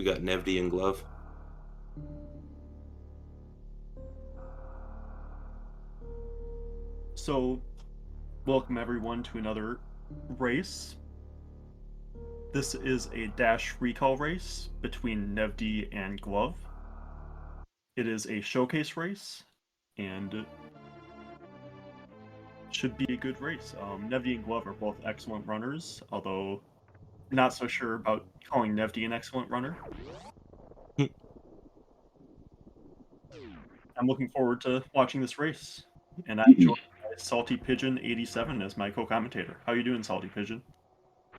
we got Nevdi and Glove. So, welcome everyone to another race. This is a dash recall race between Nevdi and Glove. It is a showcase race, and should be a good race. Nevdi and Glove are both excellent runners, although not so sure about calling Nevdi an excellent runner. I'm looking forward to watching this race, and I'm joined by Salty Pigeon 87 as my co-commentator. How you doing, Salty Pigeon?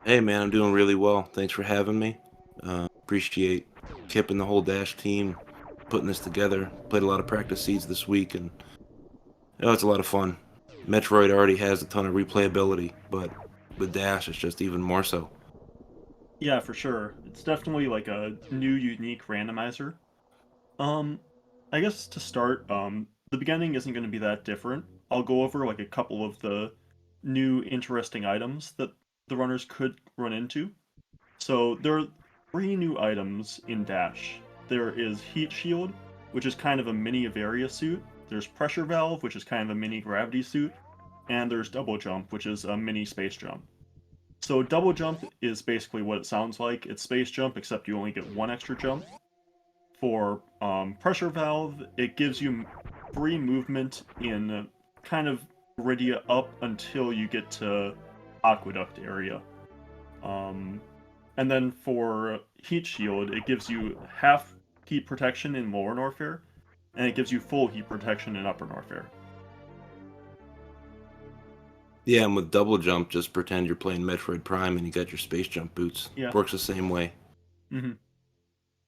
Hey man, I'm doing really well. Thanks for having me. Appreciate Kip and the whole Dash team putting this together. Played a lot of practice seeds this week, and it's a lot of fun. Metroid already has a ton of replayability, but with Dash, it's just even more so. Yeah, for sure. It's definitely like a new, unique randomizer. Um, I guess to start, the beginning isn't going to be that different. I'll go over like a couple of the new interesting items that the runners could run into. So there are three new items in Dash. There is Heat Shield, which is kind of a mini Avaria suit. There's Pressure Valve, which is kind of a mini Gravity suit. And there's Double Jump, which is a mini Space Jump. So Double Jump is basically what it sounds like. It's Space Jump, except you only get one extra jump. For Pressure Valve, it gives you free movement in kind of Iridia up until you get to Aqueduct area. And then for Heat Shield, it gives you half heat protection in Lower Norfair, and it gives you full heat protection in Upper Norfair. Yeah, and with Double Jump, just pretend you're playing Metroid Prime and you got your Space Jump boots. Yeah. Works the same way. Mm-hmm.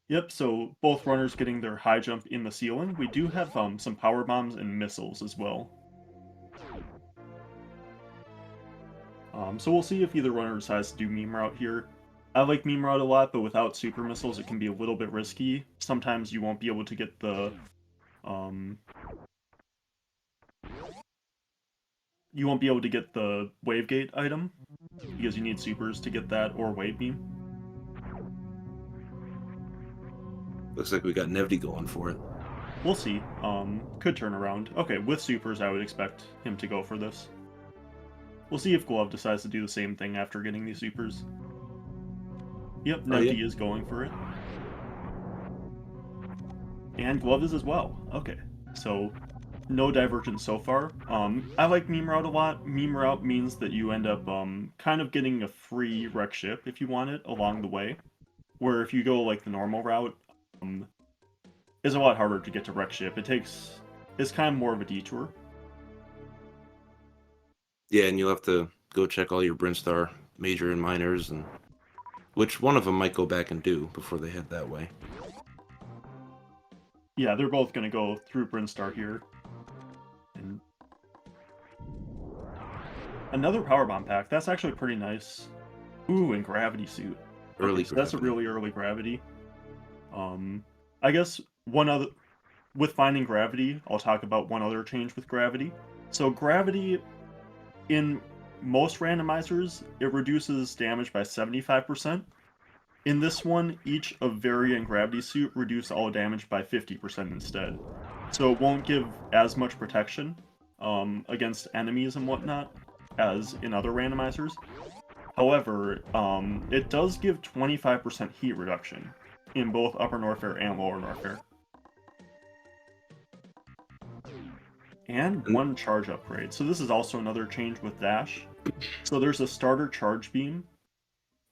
Yep, so both runners getting their high jump in the ceiling. We do have some power bombs and missiles as well. So we'll see if either runner decides to do meme route here. I like meme route a lot, but without super missiles, it can be a little bit risky. Sometimes you won't be able to get the wave gate item because you need supers to get that or wave beam. Looks like we got Nevdi going for it. We'll see. Could turn around. Okay, with supers, I would expect him to go for this. We'll see if Glove decides to do the same thing after getting these supers. Yep, Oh yeah. Nevdi is going for it. And Glove is as well. Okay, so no divergence so far. I like meme route a lot. Meme route means that you end up kind of getting a free wreck ship if you want it along the way. Where if you go like the normal route, um, it's a lot harder to get to wreck ship. It's kind of more of a detour. Yeah, and you'll have to go check all your Brinstar major and minors, and which one of them might go back and do before they head that way. Yeah, they're both gonna go through Brinstar here. And another power bomb pack. That's actually pretty nice. Ooh, and gravity suit. Okay, Early so that's a gravity. really early gravity. I guess one other with finding gravity, I'll talk about one other change with gravity. So gravity in most randomizers, it reduces damage by 75%. In this one, each Avaria and Gravity Suit reduce all damage by 50% instead. So it won't give as much protection against enemies and whatnot as in other randomizers. However, it does give 25% heat reduction in both Upper Norfair and Lower Norfair. And And one charge upgrade. So this is also another change with Dash. So there's a starter charge beam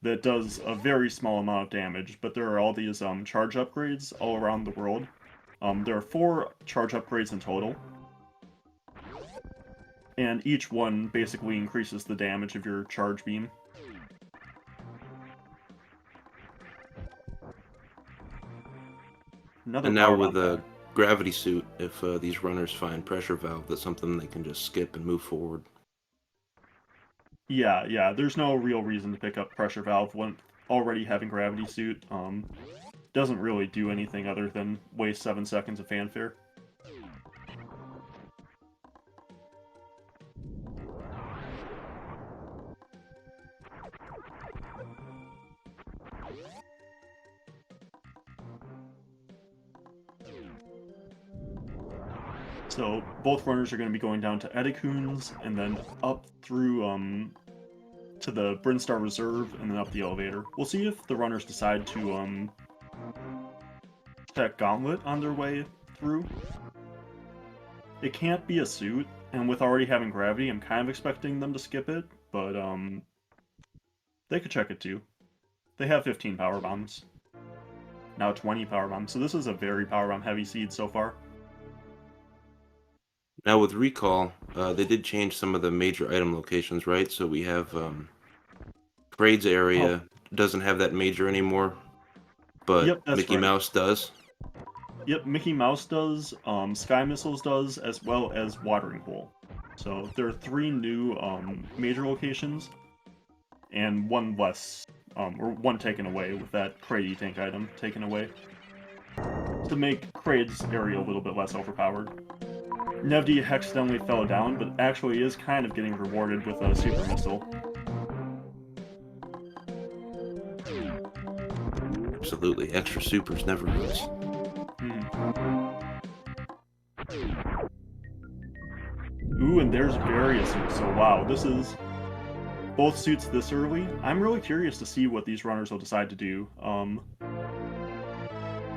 that does a very small amount of damage, but there are all these charge upgrades all around the world. There are 4 charge upgrades in total, and each one basically increases the damage of your charge beam. Another And now power with bomb a pack. gravity suit, if these runners find pressure valve, that's something they can just skip and move forward. Yeah, there's no real reason to pick up pressure valve when already having gravity suit. Doesn't really do anything other than waste 7 seconds of fanfare. So both runners are going to be going down to Edikuns and then up through to the Brinstar Reserve and then up the elevator. We'll see if the runners decide to check Gauntlet on their way through. It can't be a suit, and with already having gravity, I'm kind of expecting them to skip it, but they could check it too. They have 15 power bombs. Now 20 power bombs, so this is a very power bomb heavy seed so far. Now with Recall, they did change some of the major item locations, right? So we have Kraid's area doesn't have that major anymore, but Yep, that's Mickey right. Mouse does. Yep, Mickey Mouse does, Sky Missiles does, as well as Watering Hole. So there are 3 new major locations, and 1 less, or 1 taken away with that Kraid tank item taken away, to make Kraid's area a little bit less overpowered. Nevdi accidentally fell down, but actually is kind of getting rewarded with a super missile. Absolutely, extra supers never hurts. Ooh, and there's various suits, so wow, this is both suits this early. I'm really curious to see what these runners will decide to do.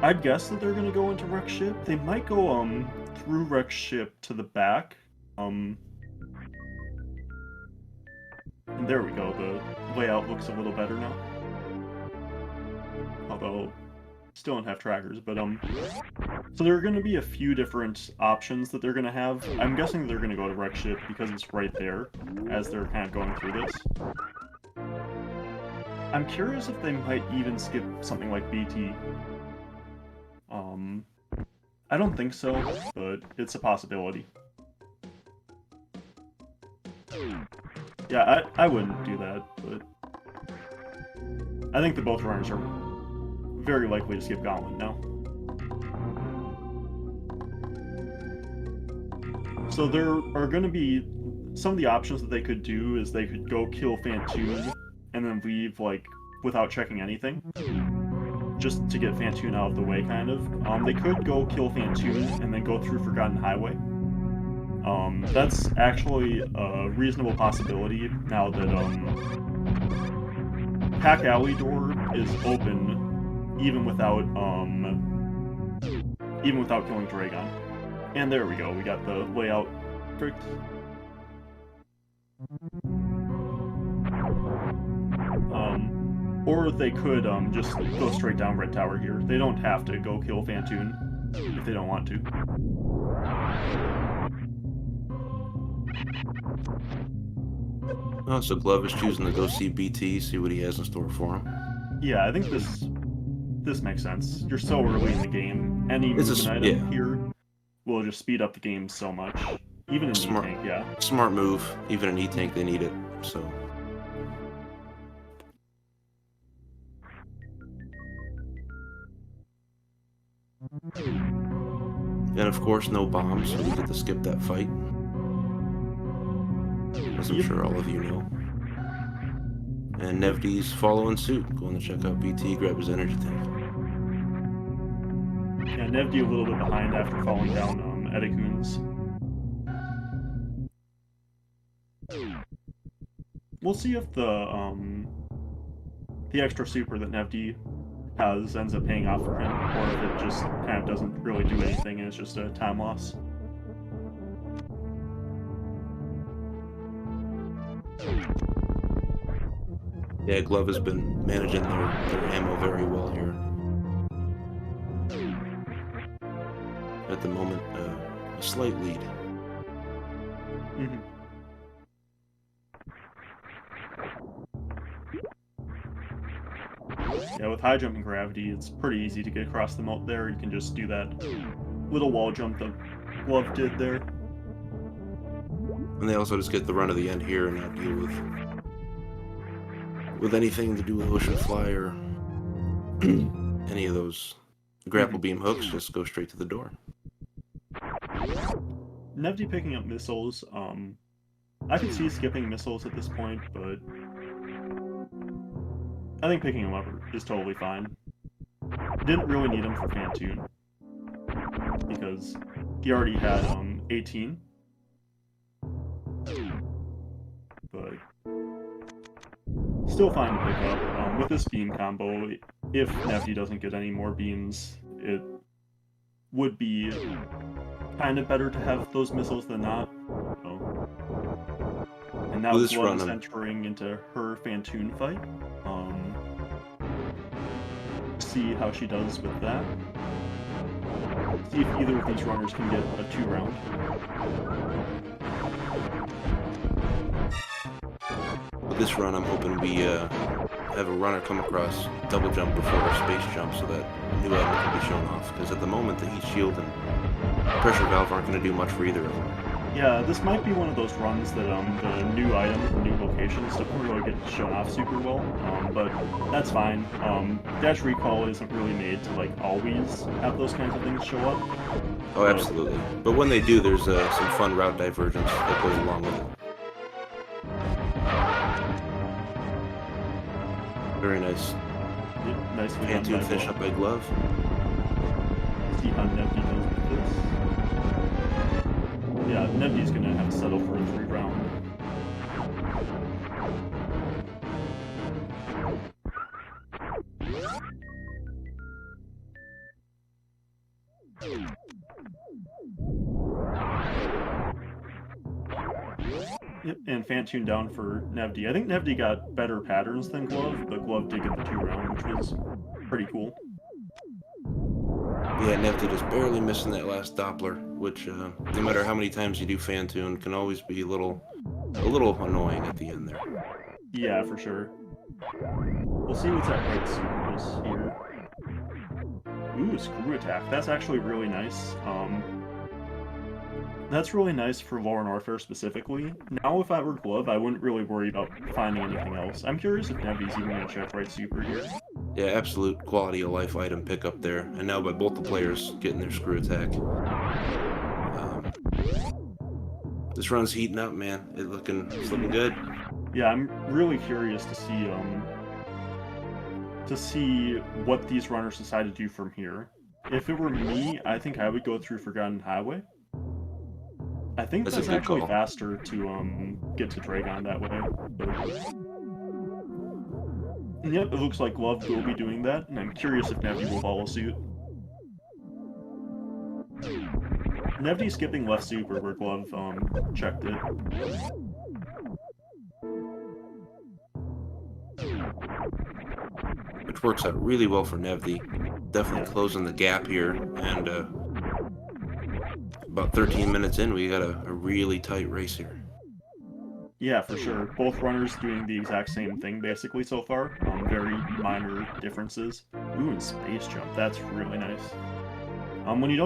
I'd guess that they're gonna go into Wreck Ship. They might go through Wreck Ship to the back. And there we go, the layout looks a little better now. Although still don't have trackers, but so there are going to be a few different options that they're going to have. I'm guessing they're going to go to Wreck Ship because it's right there as they're kind of going through this. I'm curious if they might even skip something like BT. I don't think so, but it's a possibility. Yeah, I wouldn't do that, but I think that both runners are very likely to skip Gauntlet now. So there are going to be some of the options that they could do is they could go kill Fantoon and then leave, like, without checking anything. Just to get Fantoon out of the way, kind of. They could go kill Fantoon and then go through Forgotten Highway. That's actually a reasonable possibility now that Pack Alley door is open even without killing Dragon. And there we go, we got the layout perfect. Or they could just go straight down Red Tower here. They don't have to go kill Fantoon if they don't want to. Oh, so Glove is choosing to go see BT, see what he has in store for him. Yeah, I think this makes sense. You're so early in the game. Any movement item here will just speed up the game so much. Even in E-Tank, yeah. Smart move. Even in E-Tank, they need it, so... And of course, no bombs, so we get to skip that fight. As I'm sure all of you know. And Nevdi's following suit, going to check out BT, grab his energy tank. Yeah, Nevdi a little bit behind after falling down Edikuns. We'll see if the extra super that Nevdi has ends up paying off for him, or if it just kind of doesn't really do anything and it's just a time loss. Yeah, Glove has been managing their ammo very well here. At the moment, a slight lead. Mm-hmm. Yeah, with high jump and gravity, it's pretty easy to get across the moat there. You can just do that little wall jump that Glove did there. And they also just get the run of the end here and not deal with anything to do with Ocean Fly or any of those grapple beam hooks. Just go straight to the door. Nevdi picking up missiles, I could see skipping missiles at this point, but I think picking them up is totally fine. Didn't really need them for Fantoon, because he already had 18, but still fine to pick up. With this beam combo, if Nevdi doesn't get any more beams, it would be kind of better to have those missiles than not. So. And now Glove is entering into her Phantoon fight. See how she does with that. See if either of these runners can get a 2-round. With this run, I'm hoping we have a runner come across double jump before a space jump so that new item can be shown off. Because at the moment, the heat shield and pressure valve aren't going to do much for either of them. Yeah, this might be one of those runs that the new items, the new locations don't really get shown off super well, but that's fine. Dash Recall isn't really made to like always have those kinds of things show up. Oh, absolutely. But when they do, there's some fun route divergence that goes along with it. Very nice. Yep, nicely done. Phantoon finish up by Glove. See how Nevdi does with this. Yeah, Nevdi's gonna have to settle for a 3-round. Yep, and Phantoon down for Nevdi. I think Nevdi got better patterns than Glove, but Glove did get the 2-round, which was pretty cool. Yeah, Nevdi just barely missing that last Doppler, which, no matter how many times you do Phantoon, can always be a little annoying at the end there. Yeah, for sure. We'll see what's that right super is here. Ooh, Screw Attack. That's actually really nice. That's really nice for Lauren Orfair specifically. Now, if I were Glove, I wouldn't really worry about finding anything else. I'm curious if Nevdi's even going to check right super here. Yeah, absolute quality of life item pickup there. And now by both the players getting their Screw Attack. This run's heating up, man. It's looking good. Yeah, I'm really curious to see what these runners decide to do from here. If it were me, I think I would go through Forgotten Highway. I think that's actually faster to get to Dragon that way. But... Yep, it looks like Glove will be doing that, and I'm curious if Nevdi will follow suit. Nevdi skipping left super where Glove checked it. Which works out really well for Nevdi. Definitely closing the gap here, and about 13 minutes in, we got a really tight race here. Yeah, for sure. Both runners doing the exact same thing basically so far. Very minor differences. Ooh, and space jump. That's really nice. When you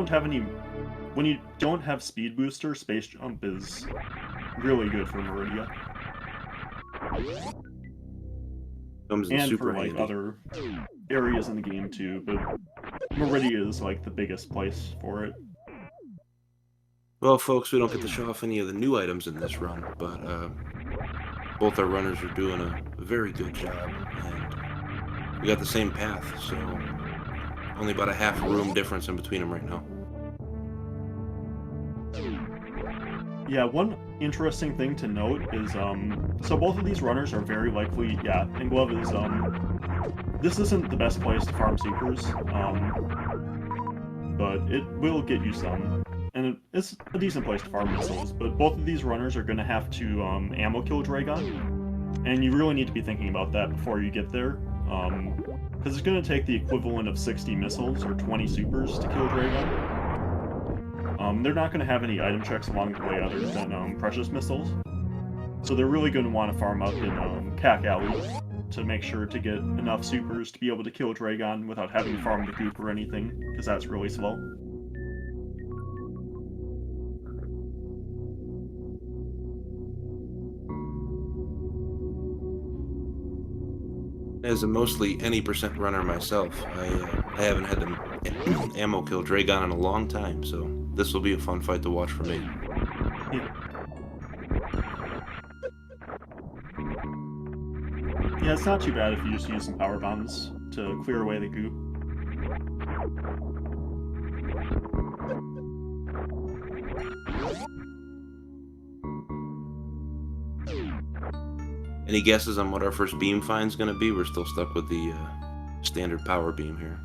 don't have speed booster, space jump is really good for Meridia. And for like other areas in the game too, but Meridia is like the biggest place for it. Well, folks, we don't get to show off any of the new items in this run, but both our runners are doing a very good job, and we got the same path, so only about a half a room difference in between them right now. Yeah, one interesting thing to note is, so both of these runners are very likely, yeah, and Glove is, this isn't the best place to farm supers, but it will get you some. And it's a decent place to farm missiles, but both of these runners are going to have to ammo kill Dragon, and you really need to be thinking about that before you get there, because it's going to take the equivalent of 60 missiles or 20 supers to kill Dragon. They're not going to have any item checks along the way other than precious missiles, so they're really going to want to farm up in Cack Alley to make sure to get enough supers to be able to kill Dragon without having to farm the goop or anything, because that's really slow. As a mostly any percent runner myself, I haven't had to ammo kill Dragon in a long time, so this will be a fun fight to watch for me. Yeah, it's not too bad if you just use some power bombs to clear away the goop. Any guesses on what our first beam find's gonna be? We're still stuck with the standard power beam here.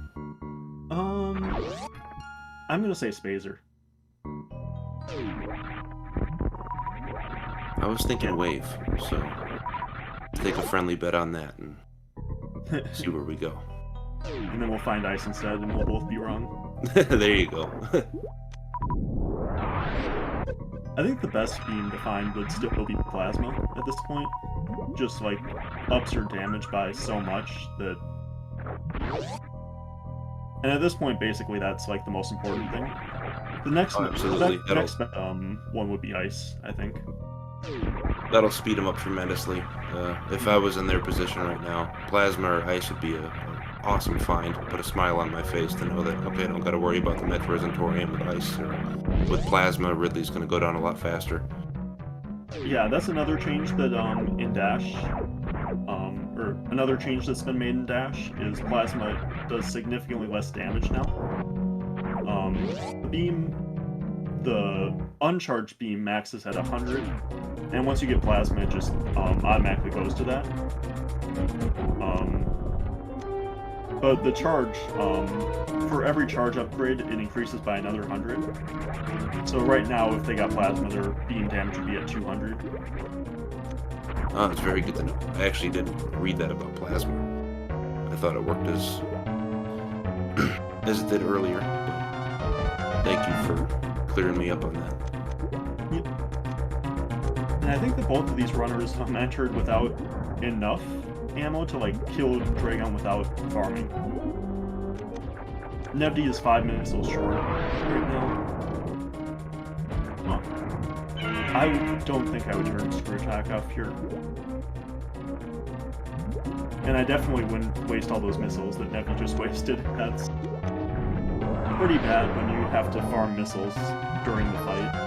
I'm gonna say Spazer. I was thinking wave, so let's take a friendly bet on that and see where we go. And then we'll find ice instead, and we'll both be wrong. There you go. I think the best beam to find would still be plasma at this point. Just like ups your damage by so much that. And at this point, basically, that's like the most important thing. The next, absolutely. next one would be ice, I think. That'll speed them up tremendously. If I was in their position right now, plasma or ice would be a awesome find. Put a smile on my face to know that, okay, I don't got to worry about the Metroid and Torium with ice. Or with plasma, Ridley's going to go down a lot faster. Yeah, that's another change that in Dash, or another change that's been made in Dash is plasma does significantly less damage now. The uncharged beam maxes at 100, and once you get plasma, it just automatically goes to that. But the charge, for every charge upgrade, it increases by another 100. So right now, if they got plasma, their beam damage would be at 200. Oh, it's very good to know. I actually didn't read that about plasma. I thought it worked as it did earlier. But thank you for clearing me up on that. Yep. And I think that both of these runners entered without enough ammo to like kill Dragon without farming. Nevdi is 5 missiles short right now. Huh. I don't think I would turn Screw Attack off here. And I definitely wouldn't waste all those missiles that Nevdi just wasted. That's pretty bad when you have to farm missiles during the fight.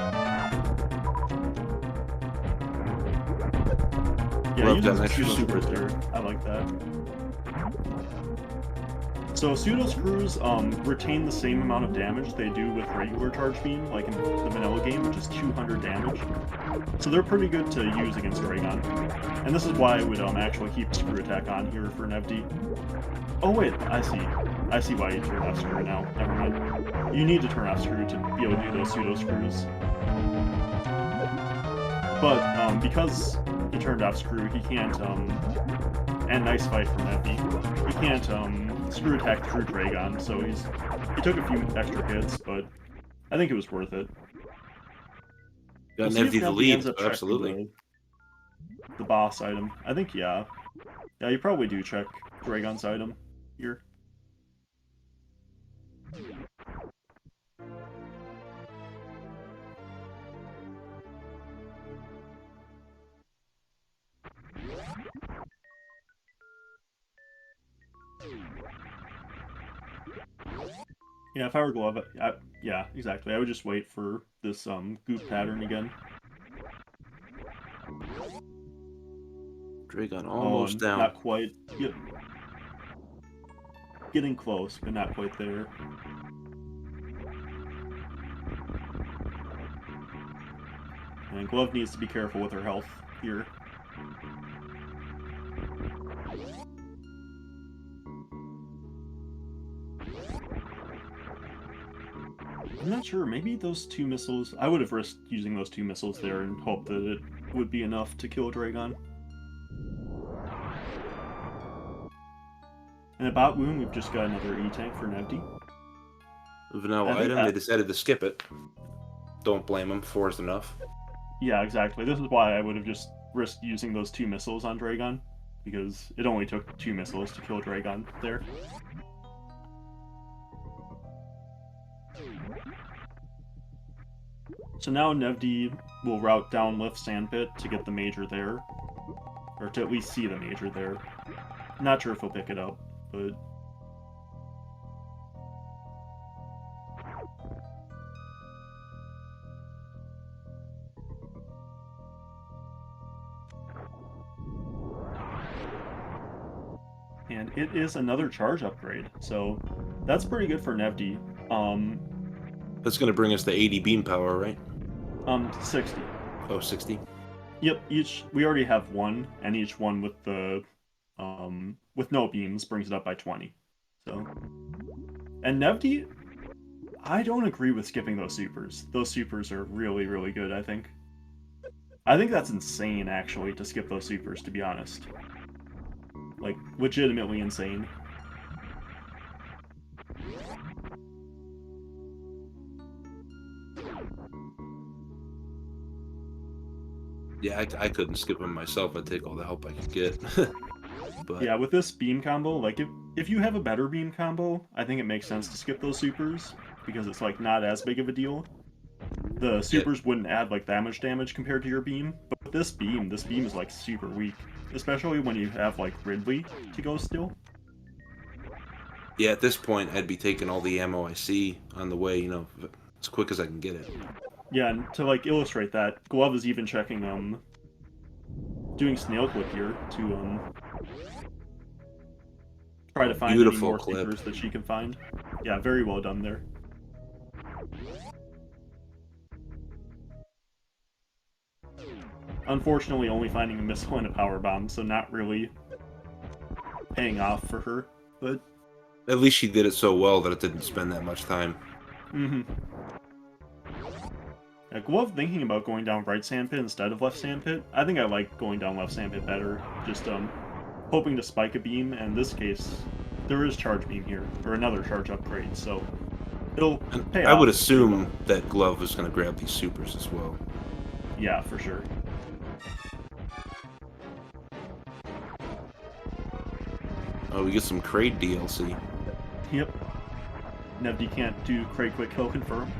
Yeah, Love you that just extra pseudo super screws there. I like that. So pseudo screws retain the same amount of damage they do with regular charge beam, like in the vanilla game, which is 200 damage. So they're pretty good to use against Dragon. And this is why I would actually keep Screw Attack on here for Nevdi. Oh wait, I see. I see why you turn off Screw now. Never mind. You need to turn off Screw to be able to do those pseudo screws. But because he turned off Screw, he can't, and nice fight from Nevdi. He can't, Screw Attack through Dragon, so he took a few extra hits, but I think it was worth it. Got We'll Nevdi the lead, absolutely. The boss item. I think, yeah. Yeah, you probably do check Dragon's item here. Yeah, if I were Glove, yeah, exactly. I would just wait for this goop pattern again. Dragon almost down. Not quite. Yep. Getting close, but not quite there. And Glove needs to be careful with her health here. I'm not sure, maybe those 2 missiles... I would have risked using those 2 missiles there and hoped that it would be enough to kill Dragon. And at Bot Wound, we've just got another E-Tank for Nevdi. Vanilla item, they decided to skip it. Don't blame them, 4 is enough. Yeah, exactly. This is why I would have just risked using those 2 missiles on Dragon, because it only took 2 missiles to kill Dragon there. So now Nevdi will route down Lift Sandpit to get the Major there. Or to at least see the Major there. Not sure if he'll pick it up, but... And it is another charge upgrade, so that's pretty good for Nevdi. That's going to bring us to 80 beam power, right? 60. Oh, 60? Yep, we already have one, and each one with no beams brings it up by 20. So, and Nevdi, I don't agree with skipping those supers. Those supers are really, really good, I think. I think that's insane, actually, to skip those supers, to be honest. Like, legitimately insane. Yeah, I couldn't skip them myself. I'd take all the help I could get. But Yeah, with this beam combo, like, if you have a better beam combo, I think it makes sense to skip those supers, because it's, like, not as big of a deal. The yeah, supers wouldn't add, like, that much damage compared to your beam, but with this beam is, like, super weak. Especially when you have, like, Ridley to go still. yeah, at this point, I'd be taking all the ammo I see on the way, as quick as I can get it. Yeah, and to, like, illustrate that, Glove is even checking, doing snail clip here to, try to Oh, find any beautiful more clip. supers that she can find. Yeah, very well done there. Unfortunately, only finding a missile and a power bomb, so not really paying off for her. But At least she did it so well that it didn't spend that much time. Glove thinking about going down right sandpit instead of left sandpit. I think I like going down left sandpit better. Just hoping to spike a beam, and in this case, there is charge beam here, or another charge upgrade, so it'll And pay I would off pretty assume well. that Glove was going to grab these supers as well. Yeah, for sure. Oh, we get some Kraid DLC. Yep. Nevdi can't do Cray Quick Kill Confirm.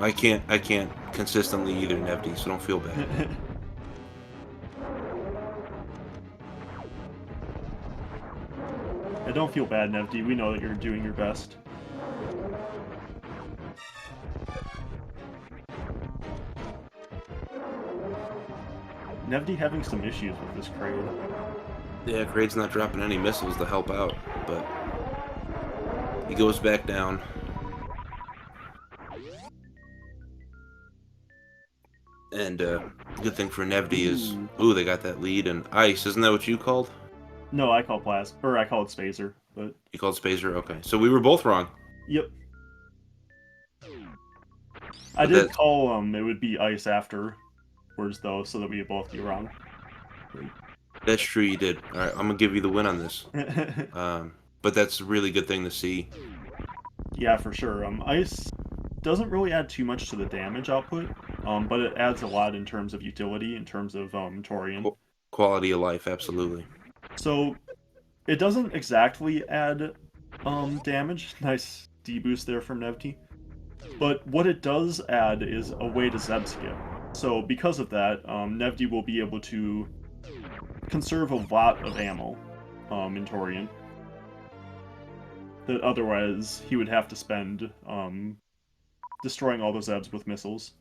I can't consistently either, Nevdi, so don't feel bad. Yeah, don't feel bad, Nevdi. We know that you're doing your best. Nevdi having some issues with this Kraid. Yeah, Kraid's not dropping any missiles to help out, but he goes back down. And good thing for Nevdi is, Ooh. ooh, they got that lead and ice. Isn't that what you called? No, I call I call it Spacer, but You called Spacer? Okay. So we were both wrong. yep. I But did that call it would be Ice afterwards though, so that we both be wrong. that's true, you did. All right, I'm gonna give you the win on this. But that's a really good thing to see. Yeah, for sure. Ice doesn't really add too much to the damage output, but it adds a lot in terms of utility, in terms of Torian. Quality of life, absolutely. So it doesn't exactly add damage. Nice deboost there from Nevti. But what it does add is a way to Zeb skip. So because of that, Nevdi will be able to conserve a lot of ammo in Torian that otherwise he would have to spend destroying all those Zebs with missiles.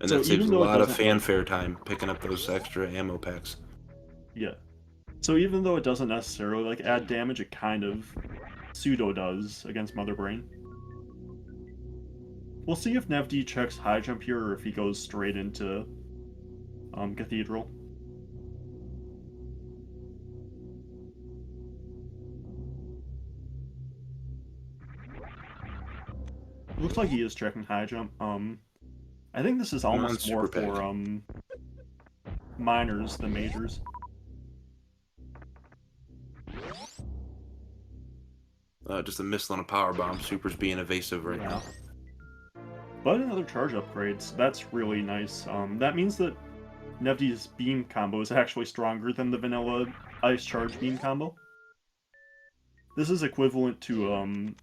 And So that saves even a though it lot of doesn't like fanfare time picking up those extra ammo packs. yeah, so even though it doesn't necessarily like add damage, it kind of pseudo does against Mother Brain. We'll see if Nevdi checks high jump here or if he goes straight into Cathedral. Looks like he is checking high jump. I think this is Come on, almost more super for pack. minors than majors. Just a missile on a power bomb. Super's being evasive right Yeah. now. But another charge upgrades. That's really nice. That means that Nevdi's beam combo is actually stronger than the vanilla ice charge beam combo. This is equivalent to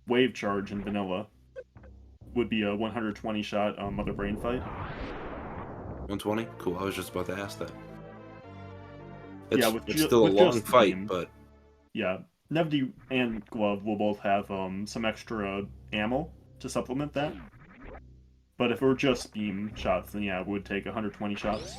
wave charge in vanilla. Would be a 120 shot Mother Brain fight. 120? Cool. I was just about to ask that. Yeah, It's still a with long just the fight, beam. but Yeah, Nevdi and Glove will both have some extra ammo to supplement that. But if it were just beam shots, then yeah, it would take 120 shots.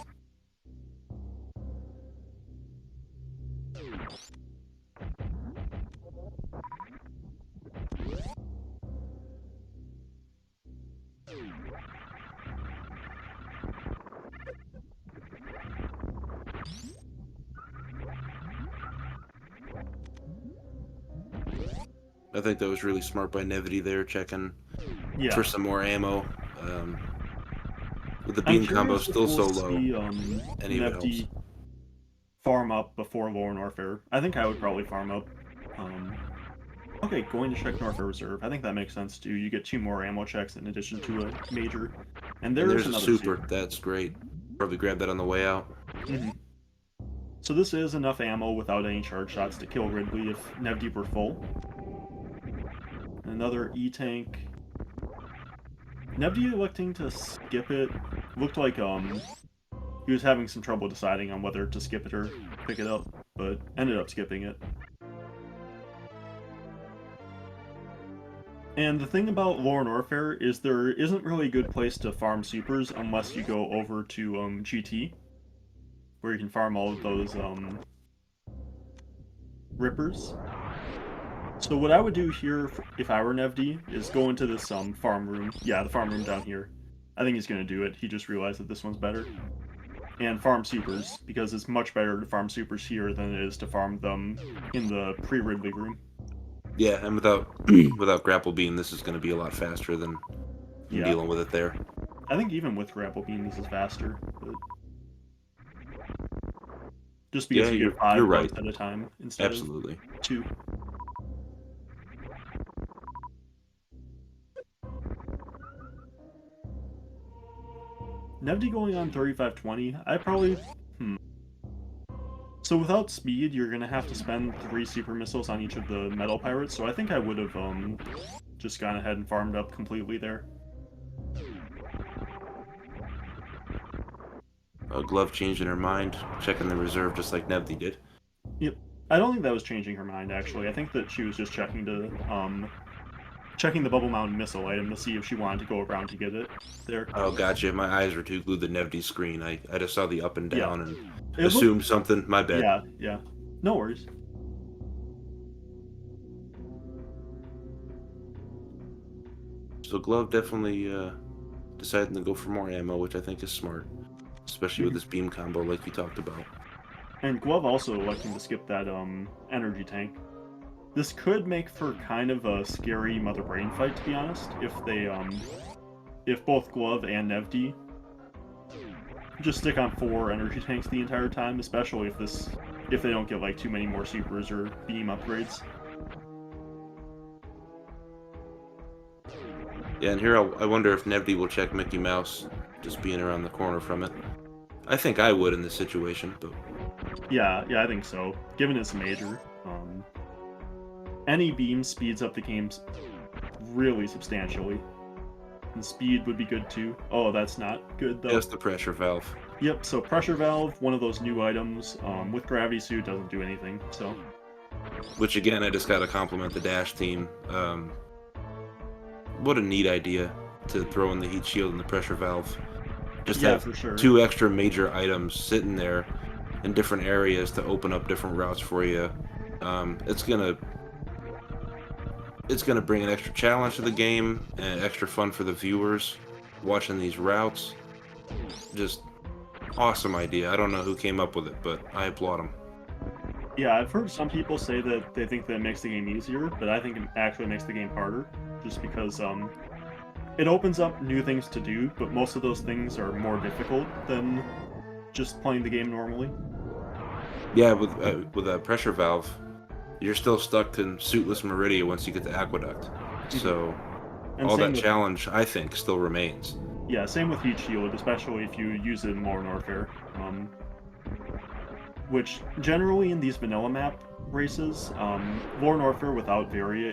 I think that was really smart by Nevity there, checking for Yeah. some more ammo. Um, with the I'm beam combo curious if still we'll so low, see any of it helps. Nevdi farm up before Lore Norfair. I think I would probably farm up. Okay, going to check Norfair Reserve. I think that makes sense too. You get 2 more ammo checks in addition to a major. And And there's there's a another super. super. That's great. Probably grab that on the way out. Hmm. So this is enough ammo without any charge shots to kill Ridley if Nevdi were full. Another E-Tank. Nevdi electing to skip it looked like he was having some trouble deciding on whether to skip it or pick it up, but ended up skipping it. And the thing about Lore Norfair is there isn't really a good place to farm supers unless you go over to GT, where you can farm all of those rippers. So what I would do here if I were Nevdi is go into this farm room. Yeah, the farm room down here. I think he's gonna do it. He just realized that this one's better. And farm supers, because it's much better to farm supers here than it is to farm them in the pre-Ridley room. Yeah, and without without grapple beam, this is going to be a lot faster than Yeah. dealing with it there. I think even with grapple beam this is faster, but just because Yeah, you get you're 5 right. bugs at a time instead Absolutely. of 2. Nevdi going on 3520, I probably... So without speed, you're gonna have to spend 3 super missiles on each of the metal pirates, so I think I would have just gone ahead and farmed up completely there. Glove changing her mind, checking the reserve just like Nevdi did. Yep. I don't think that was changing her mind, actually. I think that she was just checking the Bubble Mountain missile item to see if she wanted to go around to get it there. Oh, gotcha. My eyes were too glued to Nevdi's screen. I just saw the up and Yeah. down and It looked... assumed something. My bad. Yeah, yeah. No worries. So Glove definitely deciding to go for more ammo, which I think is smart, especially with this beam combo like you talked about. And Glove also electing to skip that energy tank. This could make for kind of a scary Mother Brain fight, to be honest, if both Glove and Nevdi just stick on 4 energy tanks the entire time, especially if they don't get like too many more supers or beam upgrades. Yeah, and here I wonder if Nevdi will check Mickey Mouse, just being around the corner from it. I think I would in this situation, but Yeah, I think so. Given it's major, any beam speeds up the games really substantially. And speed would be good too. Oh, that's not good though. just the pressure valve. Yep, so pressure valve, one of those new items, with gravity suit doesn't do anything, so. Which again, I just gotta compliment the Dash team. What a neat idea to throw in the heat shield and the pressure valve. Just Yeah, have for sure. 2 extra major items sitting there in different areas to open up different routes for you. It's gonna bring an extra challenge to the game and extra fun for the viewers watching these routes. Just awesome idea. I don't know who came up with it, but I applaud them. Yeah, I've heard some people say that they think that it makes the game easier, but I think it actually makes the game harder, just because it opens up new things to do, but most of those things are more difficult than just playing the game normally. Yeah, with a pressure valve, you're still stuck in Suitless Meridia once you get to Aqueduct. So And all same that with, challenge, I think, still remains. yeah, same with Heat Shield, especially if you use it in more Norfair. Which generally in these vanilla map races, Lore Norfair without Varia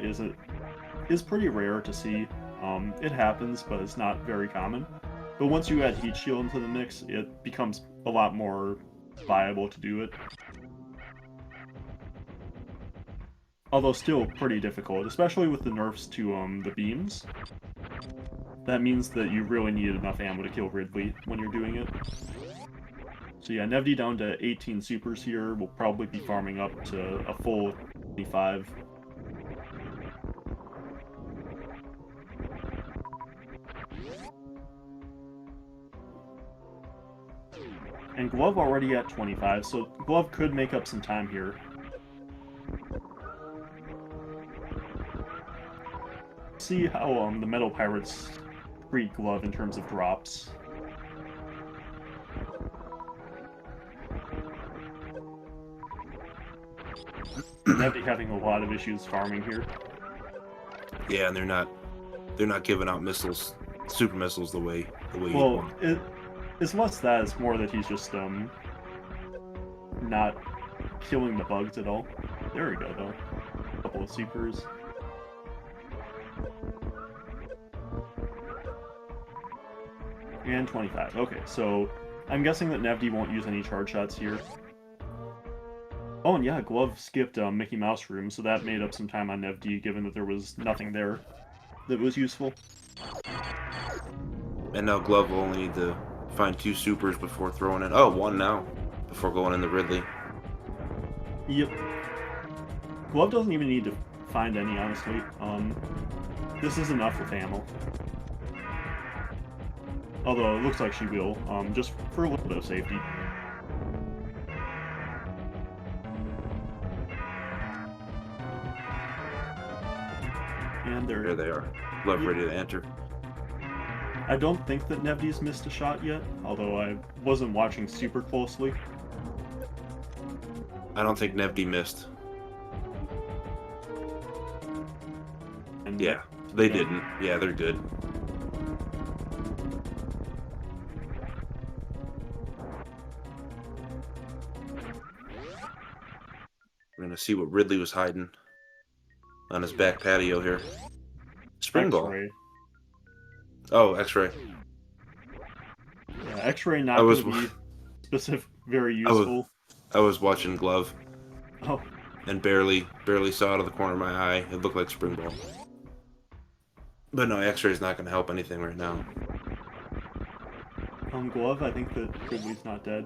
is pretty rare to see. It happens, but it's not very common. But once you add Heat Shield into the mix, it becomes a lot more viable to do it. Although still pretty difficult, especially with the nerfs to the beams. That means that you really need enough ammo to kill Ridley when you're doing it. So yeah, Nevdi down to 18 supers here. We'll probably be farming up to a full 25. And Glove already at 25, so Glove could make up some time here. let's see how the Metal Pirates treat Glove in terms of drops. Nevdi having a lot of issues farming here. Yeah, and they're not giving out missiles, super missiles the way you Well, want. it's less that, it's more that he's just not killing the bugs at all. There we go though. A couple of supers. And 25. Okay, so I'm guessing that Nevdi won't use any charge shots here. Oh, and yeah, Glove skipped Mickey Mouse room, so that made up some time on Nevdi, given that there was nothing there that was useful. And now Glove will only need to find 2 supers before throwing in. Oh, 1 now before going in the Ridley. Yep. Glove doesn't even need to find any, honestly. This is enough with ammo. Although it looks like she will, just for a little bit of safety. And There they are. Glove ready to enter. I don't think that Nevdi's missed a shot yet, although I wasn't watching super closely. I don't think Nevdi missed. And Yeah, they didn't. Yeah, they're good. We're gonna see what Ridley was hiding on his back patio here. Spring ball. X-ray. Oh, X-ray. Yeah, X-ray not going to be very useful. I was watching Glove Oh, and barely saw out of the corner of my eye. It looked like spring ball. But no, X-ray's not going to help anything right now. Glove, I think that Ridley's not dead.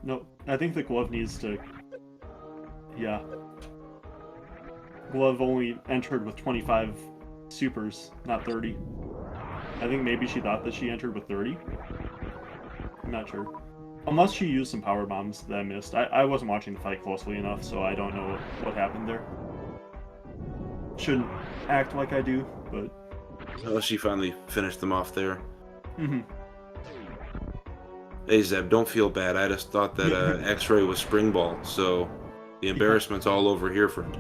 Nope, I think that Glove needs to... Yeah. Glove only entered with 25 supers, not 30. I think maybe she thought that she entered with 30. I'm not sure. Unless she used some power bombs that I missed. I wasn't watching the fight closely enough, so I don't know what happened there. Shouldn't act like I do, but... Oh, she finally finished them off there. Mm-hmm. Hey, Zeb, don't feel bad. I just thought that X-ray was spring ball, so the embarrassment's all over here, friend.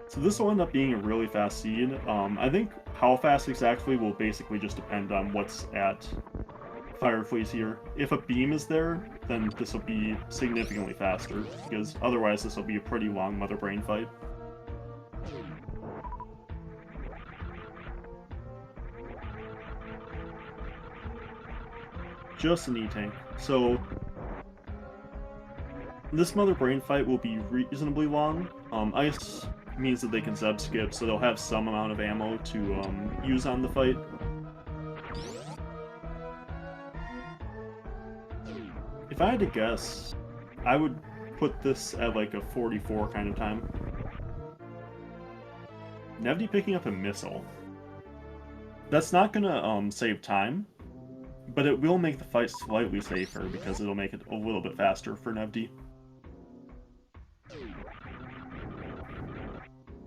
So this will end up being a really fast seed. I think how fast exactly will basically just depend on what's at Fireflies here. If a beam is there, then this will be significantly faster, because otherwise this will be a pretty long Mother Brain fight. Just an E-Tank. So this Mother Brain fight will be reasonably long. Ice means that they can Zeb skip, so they'll have some amount of ammo to use on the fight. If I had to guess, I would put this at like a 44 kind of time. Nevdi picking up a missile. That's not gonna save time, but it will make the fight slightly safer because it'll make it a little bit faster for Nevdi.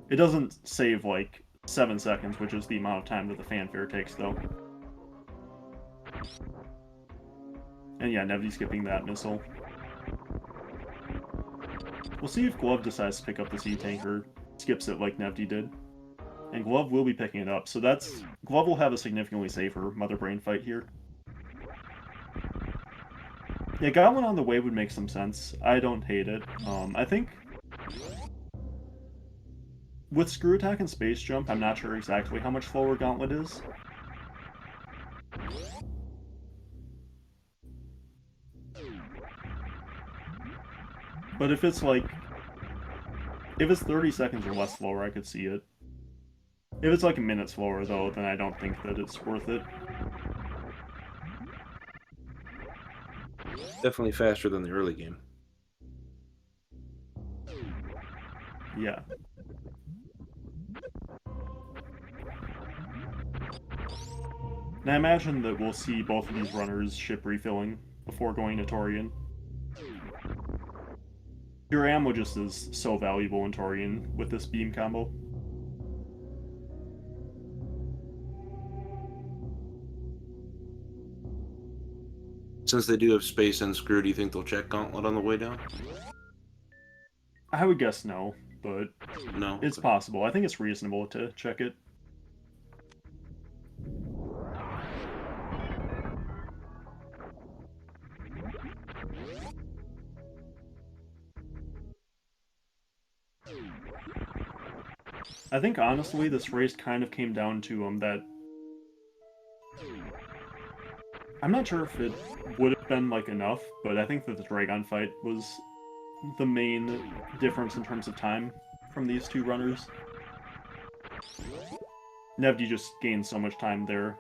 It doesn't save like 7 seconds, which is the amount of time that the fanfare takes, though. And yeah, Nevdi skipping that missile. We'll see if Glove decides to pick up this E-Tank or skips it like Nevdi did. And Glove will be picking it up, so that's... Glove will have a significantly safer Mother Brain fight here. Yeah, Goblin on the way would make some sense. I don't hate it. I think... With Screw Attack and Space Jump, I'm not sure exactly how much slower Gauntlet is. But if it's like... If it's 30 seconds or less slower, I could see it. If it's like a minute slower, though, then I don't think that it's worth it. Definitely faster than the early game. Yeah. And I imagine that we'll see both of these runners ship refilling before going to Torian. Your ammo just is so valuable in Torian with this beam combo. Since they do have space and screw, do you think they'll check Gauntlet on the way down? I would guess no, but No. it's Okay. possible. I think it's reasonable to check it. I think honestly, this race kind of came down to that. I'm not sure if it would have been like enough, but I think that the Dragon fight was the main difference in terms of time from these two runners. Nevdi just gained so much time there.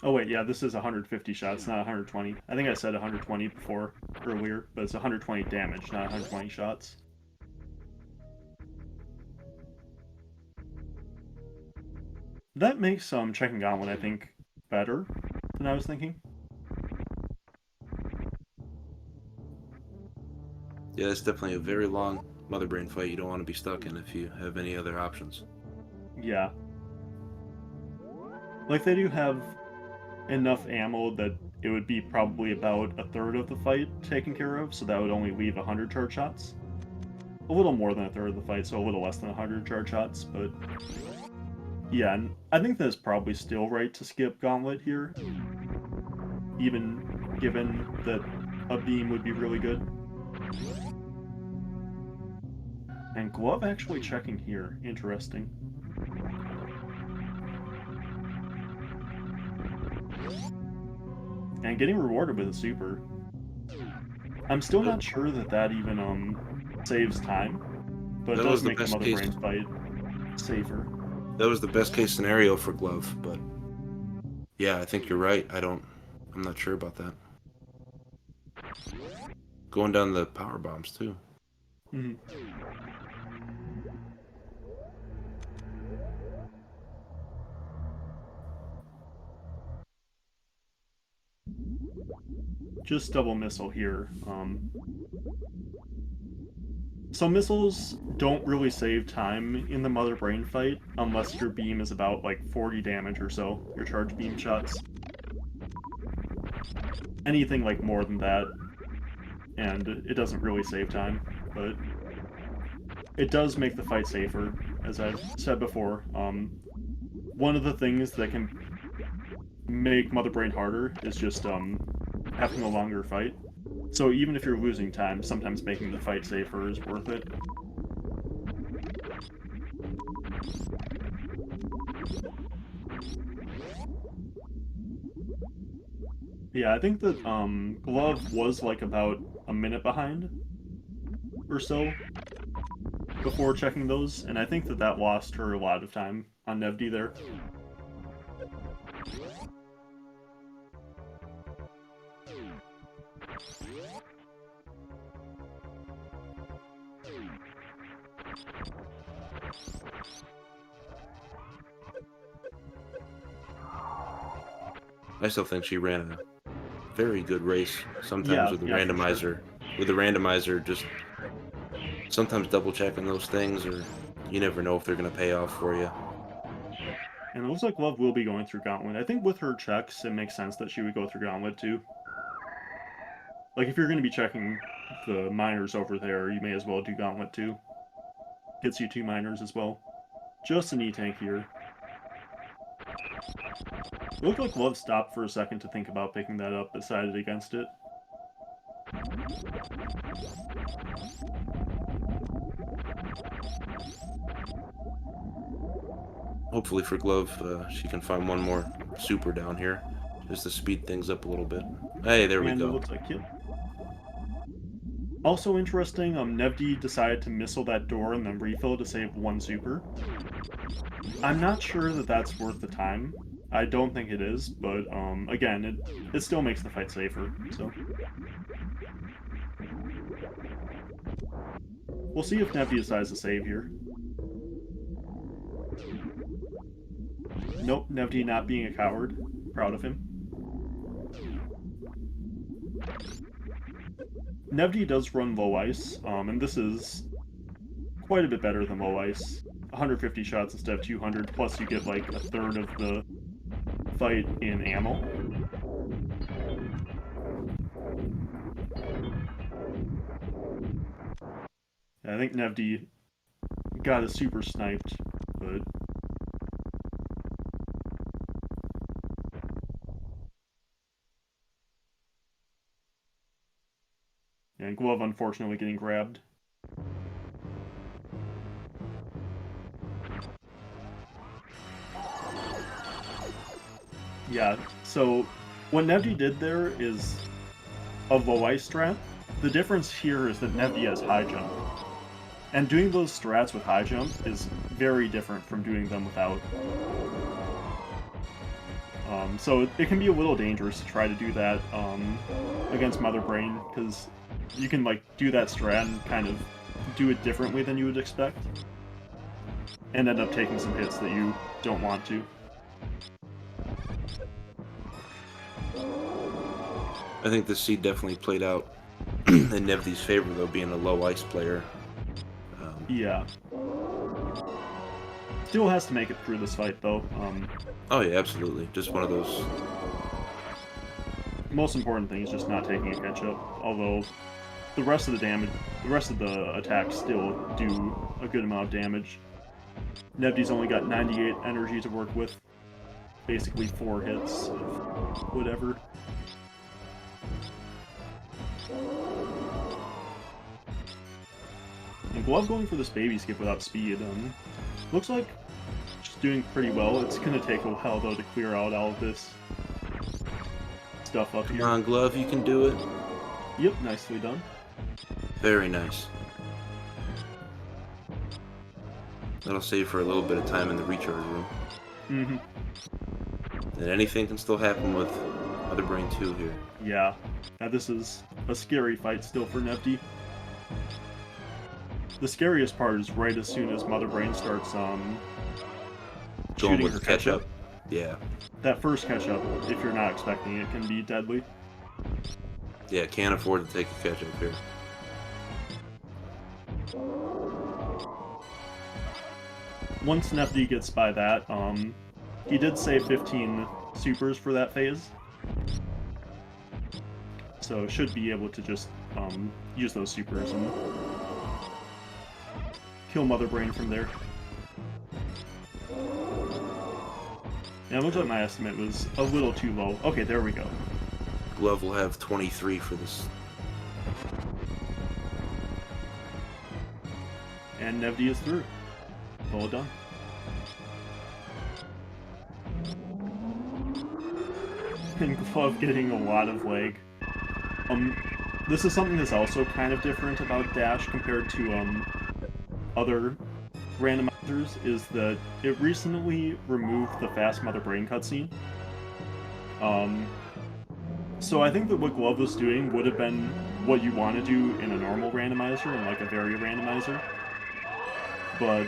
Oh wait, yeah, this is 150 shots, not 120. I think I said 120 before, earlier, but it's 120 damage, not 120 shots. That makes checking Gauntlet, I think, better than I was thinking. Yeah, it's definitely a very long Mother Brain fight you don't want to be stuck in if you have any other options. Yeah. Like, they do have enough ammo that it would be probably about a third of the fight taken care of, so that would only leave 100 charge shots. A little more than a third of the fight, so a little less than 100 charge shots, but yeah, and I think that it's probably still right to skip Gauntlet here, even given that a beam would be really good. And Glove actually checking here, interesting. And getting rewarded with a super. I'm still not sure that that even saves time, but it That does was the make the best Mother case. Brain fight safer. That was the best case scenario for Glove, but yeah, I think you're right. I'm not sure about that. Going down the power bombs too. Mhm. Just double missile here. So missiles don't really save time in the Mother Brain fight unless your beam is about like 40 damage or so, your charge beam shots. Anything like more than that, and it doesn't really save time, but it does make the fight safer, as I've said before. One of the things that can make Mother Brain harder is just having a longer fight. So even if you're losing time, sometimes making the fight safer is worth it. Yeah, I think that Glove was like about a minute behind or so before checking those, and I think that that lost her a lot of time on Nevdi there. I still think she ran a very good race. Sometimes Yeah, with the yeah, for sure. randomizer, just sometimes double checking those things, or you never know if they're gonna pay off for you. And it looks like Love will be going through Gauntlet. I think with her checks, it makes sense that she would go through Gauntlet too. Like, if you're going to be checking the miners over there, you may as well do Gauntlet too. Gets you 2 miners as well. Just an E-tank here. It looked like Love stopped for a second to think about picking that up, decided against it. Hopefully for Glove, she can find one more super down here. just to speed things up a little bit. Hey, there we And it go. looks like it. Also interesting, Nevdi decided to missile that door and then refill to save one super. I'm not sure that that's worth the time. I don't think it is, but again, it still makes the fight safer, so. We'll see if Nevdi decides to save here. Nope, Nevdi not being a coward. Proud of him. Nevdi does run low ice, and this is quite a bit better than low ice. 150 shots instead of 200, plus you get like a third of the fight in ammo. I think Nevdi got a super sniped, but and Glove unfortunately getting grabbed. Yeah, so what Nevdi did there is a low ice strat. The difference here is that Nevdi has high jump. And doing those strats with high jump is very different from doing them without. So it can be a little dangerous to try to do that against Mother Brain, because you can like do that strat and kind of do it differently than you would expect, and end up taking some hits that you don't want to. I think the seed definitely played out in Nevdi's favor, though, being a low ice player. Yeah. Still has to make it through this fight, though. Oh yeah, absolutely. Just one of those. Most important thing is just not taking a catch-up, although the rest of the damage, the rest of the attacks still do a good amount of damage. Nevdi's only got 98 energy to work with. Basically 4 hits of whatever. And Glove going for this baby skip without speed, looks like she's doing pretty well. It's gonna take a while, though, to clear out all of this stuff up here. Come on, Glove, you can do it. Yep, nicely done. Very nice. That'll save for a little bit of time in the recharge room. Mm-hmm. And anything can still happen with Mother Brain 2 here. Yeah. Now this is a scary fight still for Nevdi. The scariest part is right as soon as Mother Brain starts Going shooting with her the catch-up. catch-up. Yeah. That first catch-up, if you're not expecting it, can be deadly. Yeah, can't afford to take a catch-up here. Once Nevdi gets by that, he did save 15 supers for that phase. So should be able to just use those supers and kill Mother Brain from there. Yeah, it looks like my estimate was a little too low. Okay, there we go. Glove will have 23 for this. And Nevdi is through. Well done. And Glove getting a lot of lag. This is something that's also kind of different about Dash compared to other randomizers, is that it recently removed the fast Mother Brain cutscene. So I think that what Glove was doing would have been what you want to do in a normal randomizer, in like a Varia randomizer. But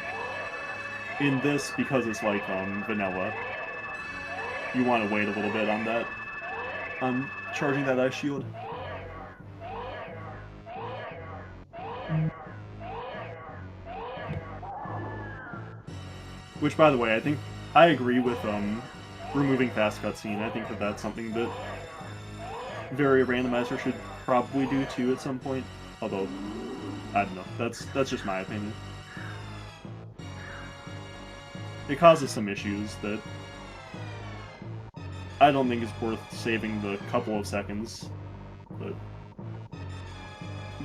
in this, because it's like vanilla, you want to wait a little bit on that. On charging that ice shield. Which, by the way, I think I agree with removing fast cutscene. I think that that's something that Varia randomizer should probably do too at some point. Although, I don't know. That's just my opinion. It causes some issues that I don't think is worth saving the couple of seconds. But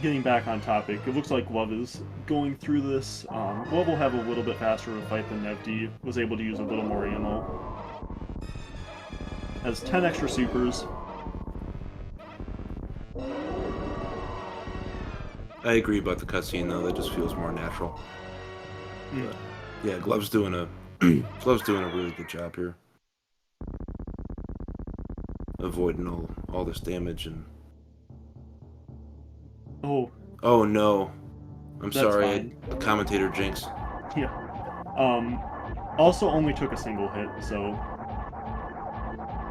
getting back on topic, it looks like Glove is going through this. Glove will have a little bit faster of a fight than Nevdi. Was able to use a little more ammo. Has 10 extra supers. I agree about the cutscene though. That just feels more natural. Mm. Yeah, Glove's doing a Glove's doing a really good job here, avoiding all this damage and. Oh, Oh no, I'm that's sorry, fine. commentator Jinx. Yeah. Also only took a single hit, so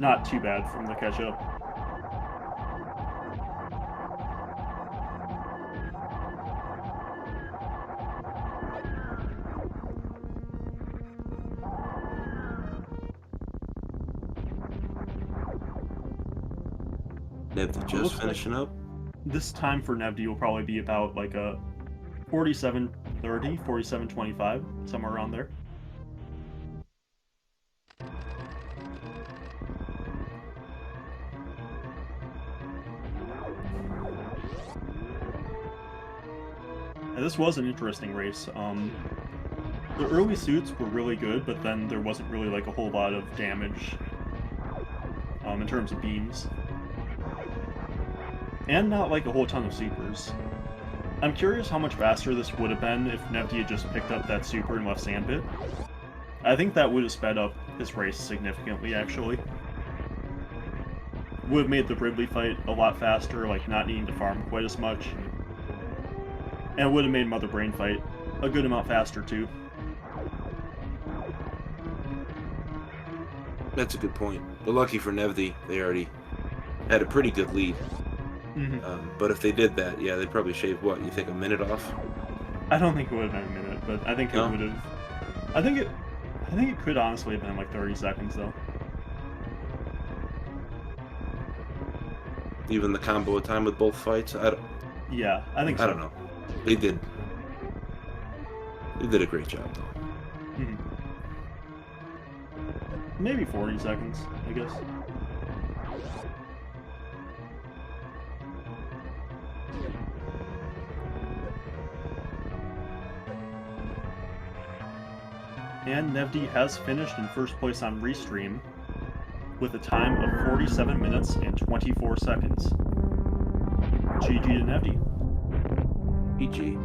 not too bad from the catch-up. Nevdi It just looks like finishing up. this time for Nevdi will probably be about like a 47:30, 47:25, somewhere around there. And this was an interesting race. The early suits were really good, but then there wasn't really like a whole lot of damage in terms of beams. And not like a whole ton of supers. I'm curious how much faster this would have been if Nevdi had just picked up that super and left Sandpit. I think that would have sped up his race significantly, actually. Would have made the Ridley fight a lot faster, like not needing to farm quite as much. And would have made Mother Brain fight a good amount faster, too. That's a good point. But lucky for Nevdi, they already had a pretty good lead. Mm-hmm. But if they did that, yeah, they'd probably shave what? You think a minute off? I don't think it would have been a minute, but I think it No? would have. I think it could honestly have been like 30 seconds though. Even the combo time with both fights, Yeah, I think so. I don't know. They did a great job though. Mhm. Maybe 40 seconds, I guess. And Nevdi has finished in first place on Restream with a time of 47 minutes and 24 seconds. GG to Nevdi. PG.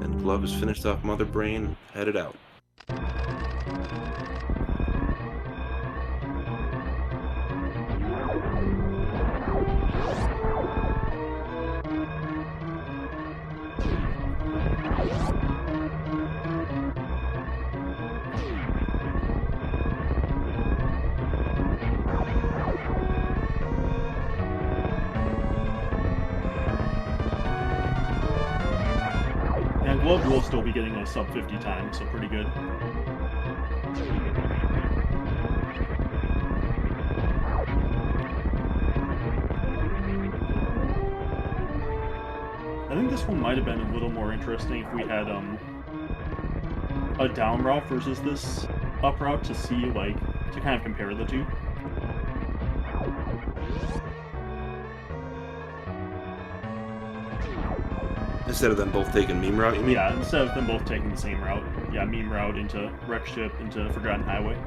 And Glove has finished off Mother Brain, headed out. And Glove will still be getting a sub 50 time, so pretty good. I think this one might have been a little more interesting if we had a down route versus this up route to see, like, to kind of compare the two. Instead of them both taking meme route, you mean? Yeah, instead of them both taking the same route. Yeah, meme route into Wreck Ship into Forgotten Highway.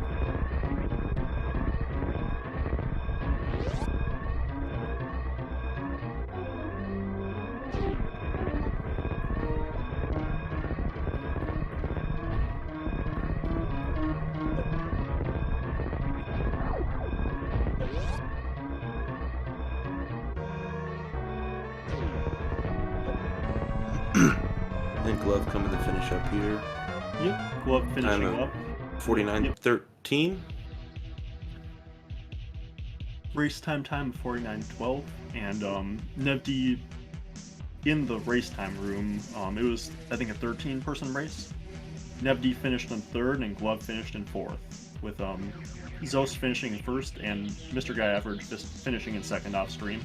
And Glove coming to finish up here. Yep, Glove finishing up. 49:13. Race time of 49:12, and Nevdi in the race time room. It was, I think, a 13-person race. Nevdi finished in third, and Glove finished in fourth, with Zos finishing in first, and Mr. Guy Average just finishing in second off stream.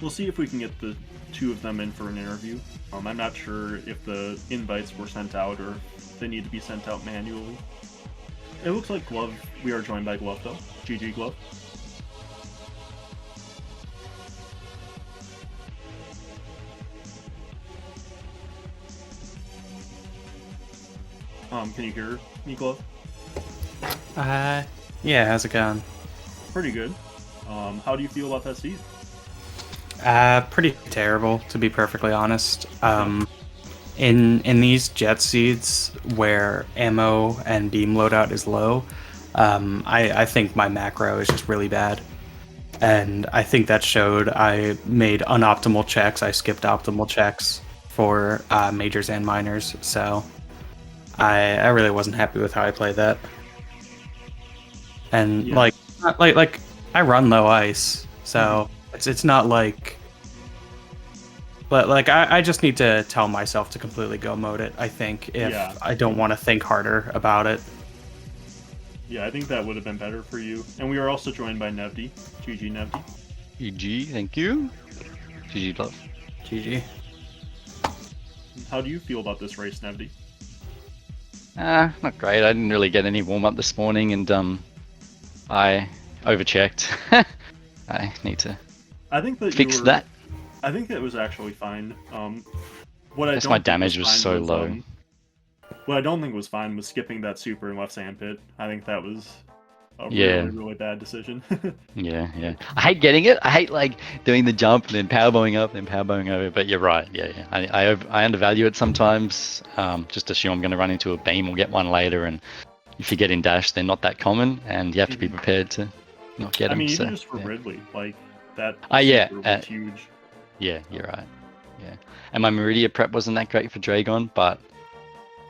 We'll see if we can get the two of them in for an interview. I'm not sure if the invites were sent out or if they need to be sent out manually. It looks like Glove. We are joined by Glove, though. GG, Glove. Can you hear me, Glove? Yeah, how's it going? Pretty good. How do you feel about that seed? Pretty terrible, to be perfectly honest. Okay. In these jet seeds where ammo and beam loadout is low, I think my macro is just really bad. And I think that showed. I made unoptimal checks. I skipped optimal checks for majors and minors, so I really wasn't happy with how I played that. And Yeah. like I run low ice, so it's not like. But like I just need to tell myself to completely go mode it, I think, if Yeah. I don't want to think harder about it. Yeah, I think that would have been better for you. And we are also joined by Nevdi. GG Nevdi. GG, thank you. GG love. GG. How do you feel about this race, Nevdi? Not great. I didn't really get any warm up this morning, and I overchecked. I need to I think that fix that. I think it was actually fine. What I Guess don't my think damage was fine so low. What I don't think was fine was skipping that super in left sandpit. I think that was a Yeah. really bad decision. Yeah. I hate getting it. I hate like doing the jump and then power bowing up, then power bowing over. But you're right. Yeah. I undervalue it sometimes. Just assume I'm going to run into a beam or get one later, and if you get in dash, they're not that common, and you have to be prepared to not get I them. mean, so, even just for yeah. Ridley, like that Yeah, super was huge. Yeah, you're right. Yeah, and my Meridia prep wasn't that great for Dragon, but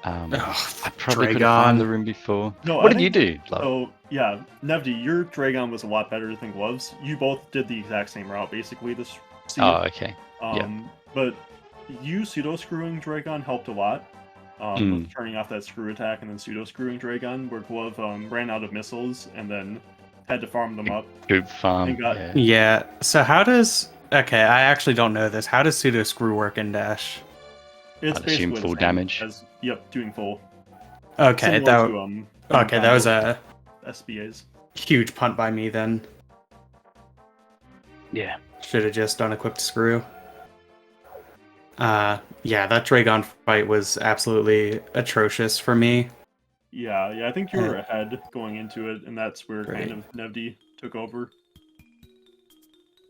I probably could have farmed the room before. No, What I did you think- do, love? So yeah, Nevdi, your Dragon was a lot better than Gloves. You both did the exact same route, basically. This seed. Oh, okay. But you pseudo screwing Dragon helped a lot. With turning off that screw attack and then pseudo screwing Dragon, where Glove ran out of missiles and then had to farm them up. Goop farm. And got- Yeah. So how does? Okay, I actually don't know this. How does pseudo screw work in dash? It's I'd assume basically the full same damage. Yep, doing full. Okay, Similar that to, that was a SBAs. huge punt by me then. Yeah. Should have just unequipped screw. Yeah, that Dragon fight was absolutely atrocious for me. Yeah, I think you were ahead going into it, and that's where Great. kind of Nevdi took over.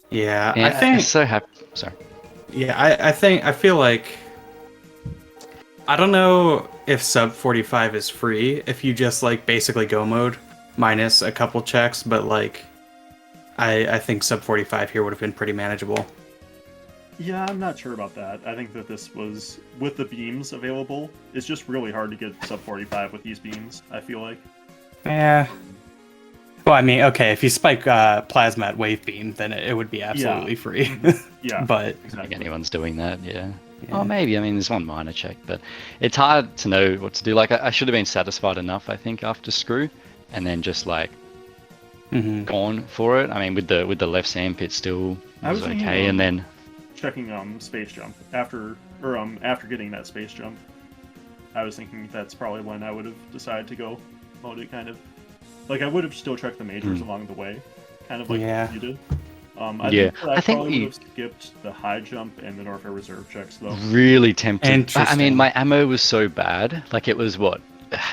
Yeah, And I think. I'm so happy. Sorry. Yeah, I feel like. I don't know if sub 45 is free if you just like basically go mode minus a couple checks, but like I think sub 45 here would have been pretty manageable. Yeah, I'm not sure about that. I think that this was, with the beams available, it's just really hard to get sub 45 with these beams, I feel like. Yeah. Well, I mean, okay, if you spike plasma at wave beam, then it would be absolutely free. Yeah, But I think exactly. anyone's doing that, yeah. yeah. Oh, maybe. I mean, there's one minor check, but it's hard to know what to do. Like, I should have been satisfied enough, I think, after screw, and then just like gone for it. I mean, with the left sandpit still I was was okay, thinking, and then checking space jump after getting that space jump. I was thinking that's probably when I would have decided to go mode it, kind of. Like, I would have still checked the majors along the way, kind of like you did. I think probably we- would have skipped the high jump and the Norfair reserve checks, though. really tempted. I Interesting. mean, my ammo was so bad. Like, it was what,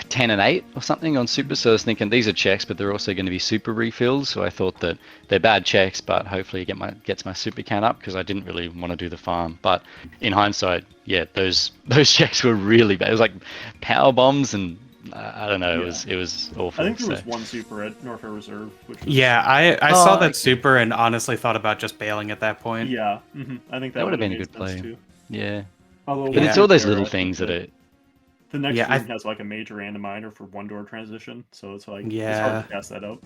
10 and 8 or something on super. So I was thinking these are checks, but they're also going to be super refills. So I thought that they're bad checks, but hopefully it gets my super count up, because I didn't really want to do the farm. But in hindsight, yeah, those checks were really bad. It was like power bombs, and I don't know. Yeah. It was awful. I think there was so- one super at Norfair Reserve, which was... Yeah, I saw Oh, that okay. super and honestly thought about just bailing at that point. Yeah, I think that That would would've been a made good sense play. too. Yeah, Although, but Yeah. it's all those there, little I think things that it. The next Yeah, room has like a major and a minor for one door transition, so it's like it's Yeah. hard to pass that up.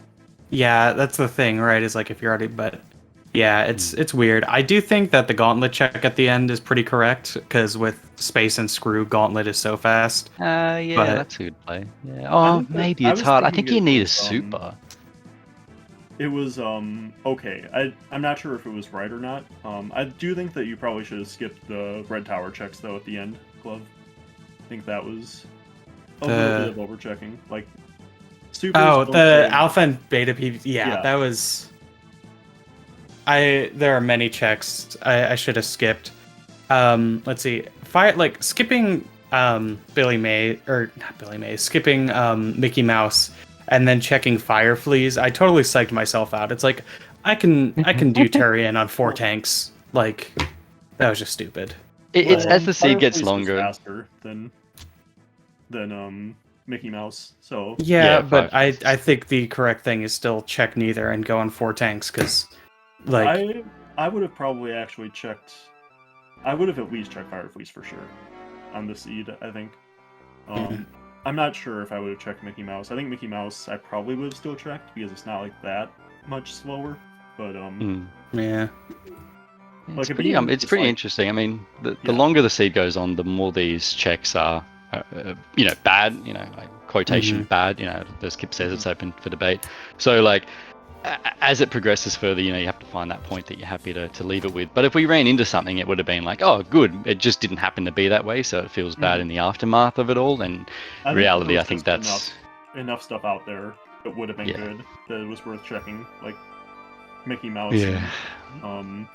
Yeah, that's the thing, right? Is like if you're already, but yeah, it's weird. I do think that the gauntlet check at the end is pretty correct, because with space and screw, gauntlet is so fast. Yeah, But- that's a good play. Yeah. Oh, think that- maybe I it's was hard. I thinking think you it need a was, super. It was okay. I'm not sure if it was right or not. I do think that you probably should have skipped the red tower checks though at the end, Glove. I think that was a little bit of overchecking. Like supers Oh, don't the go- alpha and beta PvP. Yeah, Yeah. that was. There are many checks I should have skipped. Let's see. Skipping Billy May, or not Billy May, skipping Mickey Mouse, and then checking Fire Fleas, I totally psyched myself out. It's like I can do Turian on 4 tanks. Like that was just stupid. It's as the seed gets Fireflies was longer. faster than Mickey Mouse. So Yeah, but Fire I think the correct thing is still check neither and go on 4 tanks because like I would have probably actually checked. I would have at least checked Fireflies for sure on the seed. I think. I'm not sure if I would have checked Mickey Mouse. I think Mickey Mouse I probably would have still checked because it's not like that much slower. But yeah. It's Like, pretty, it's pretty interesting. I mean, the longer the seed goes on, the more these checks are, bad. Like quotation bad. As Kip says, it's open for debate. So like, as it progresses further, you have to find that point that you're happy to leave it with. But if we ran into something, it would have been like, oh, good. It just didn't happen to be that way, so it feels bad in the aftermath of it all. And reality, I think that's enough stuff out there that would have been good that it was worth checking, like Mickey Mouse. Yeah. And,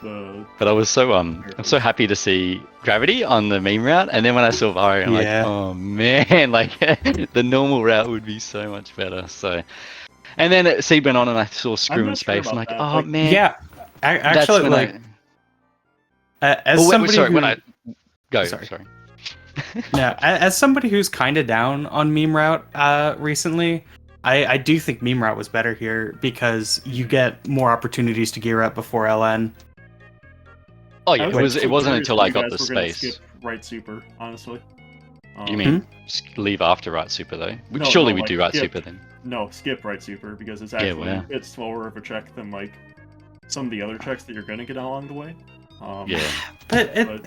but I was I'm so happy to see Gravity on the meme route, and then when I saw Vario, I'm like, oh man, like the normal route would be so much better. So, and then Seed went on, and I saw Screw in Space. I'm like, oh man, yeah. Actually, like, as somebody sorry. No, as somebody who's kind of down on meme route recently, I do think meme route was better here because you get more opportunities to gear up before LN. Oh yeah, it wasn't until I got the space. Skip right super, honestly. You mean leave after right super though? Surely we do right super then. No, skip right super because it's actually a bit slower of a check than like some of the other checks that you're gonna get along the way. But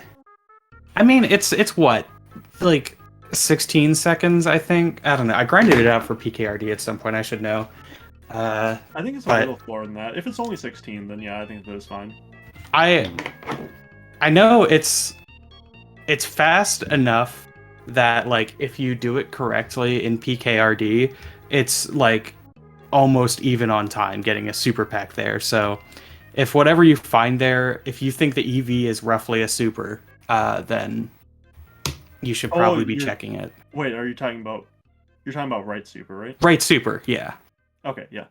I mean, it's what, like 16 seconds, I think. I don't know. I grinded it out for PKRD at some point. I should know. I think it's a little slower than that. If it's only 16, then yeah, I think that is fine. I know it's fast enough that like if you do it correctly in PKRD, it's like almost even on time getting a super pack there. So if whatever you find there, if you think the EV is roughly a super, then you should probably be checking it. Wait, you're talking about right super, right? Right super, yeah. Okay, yeah.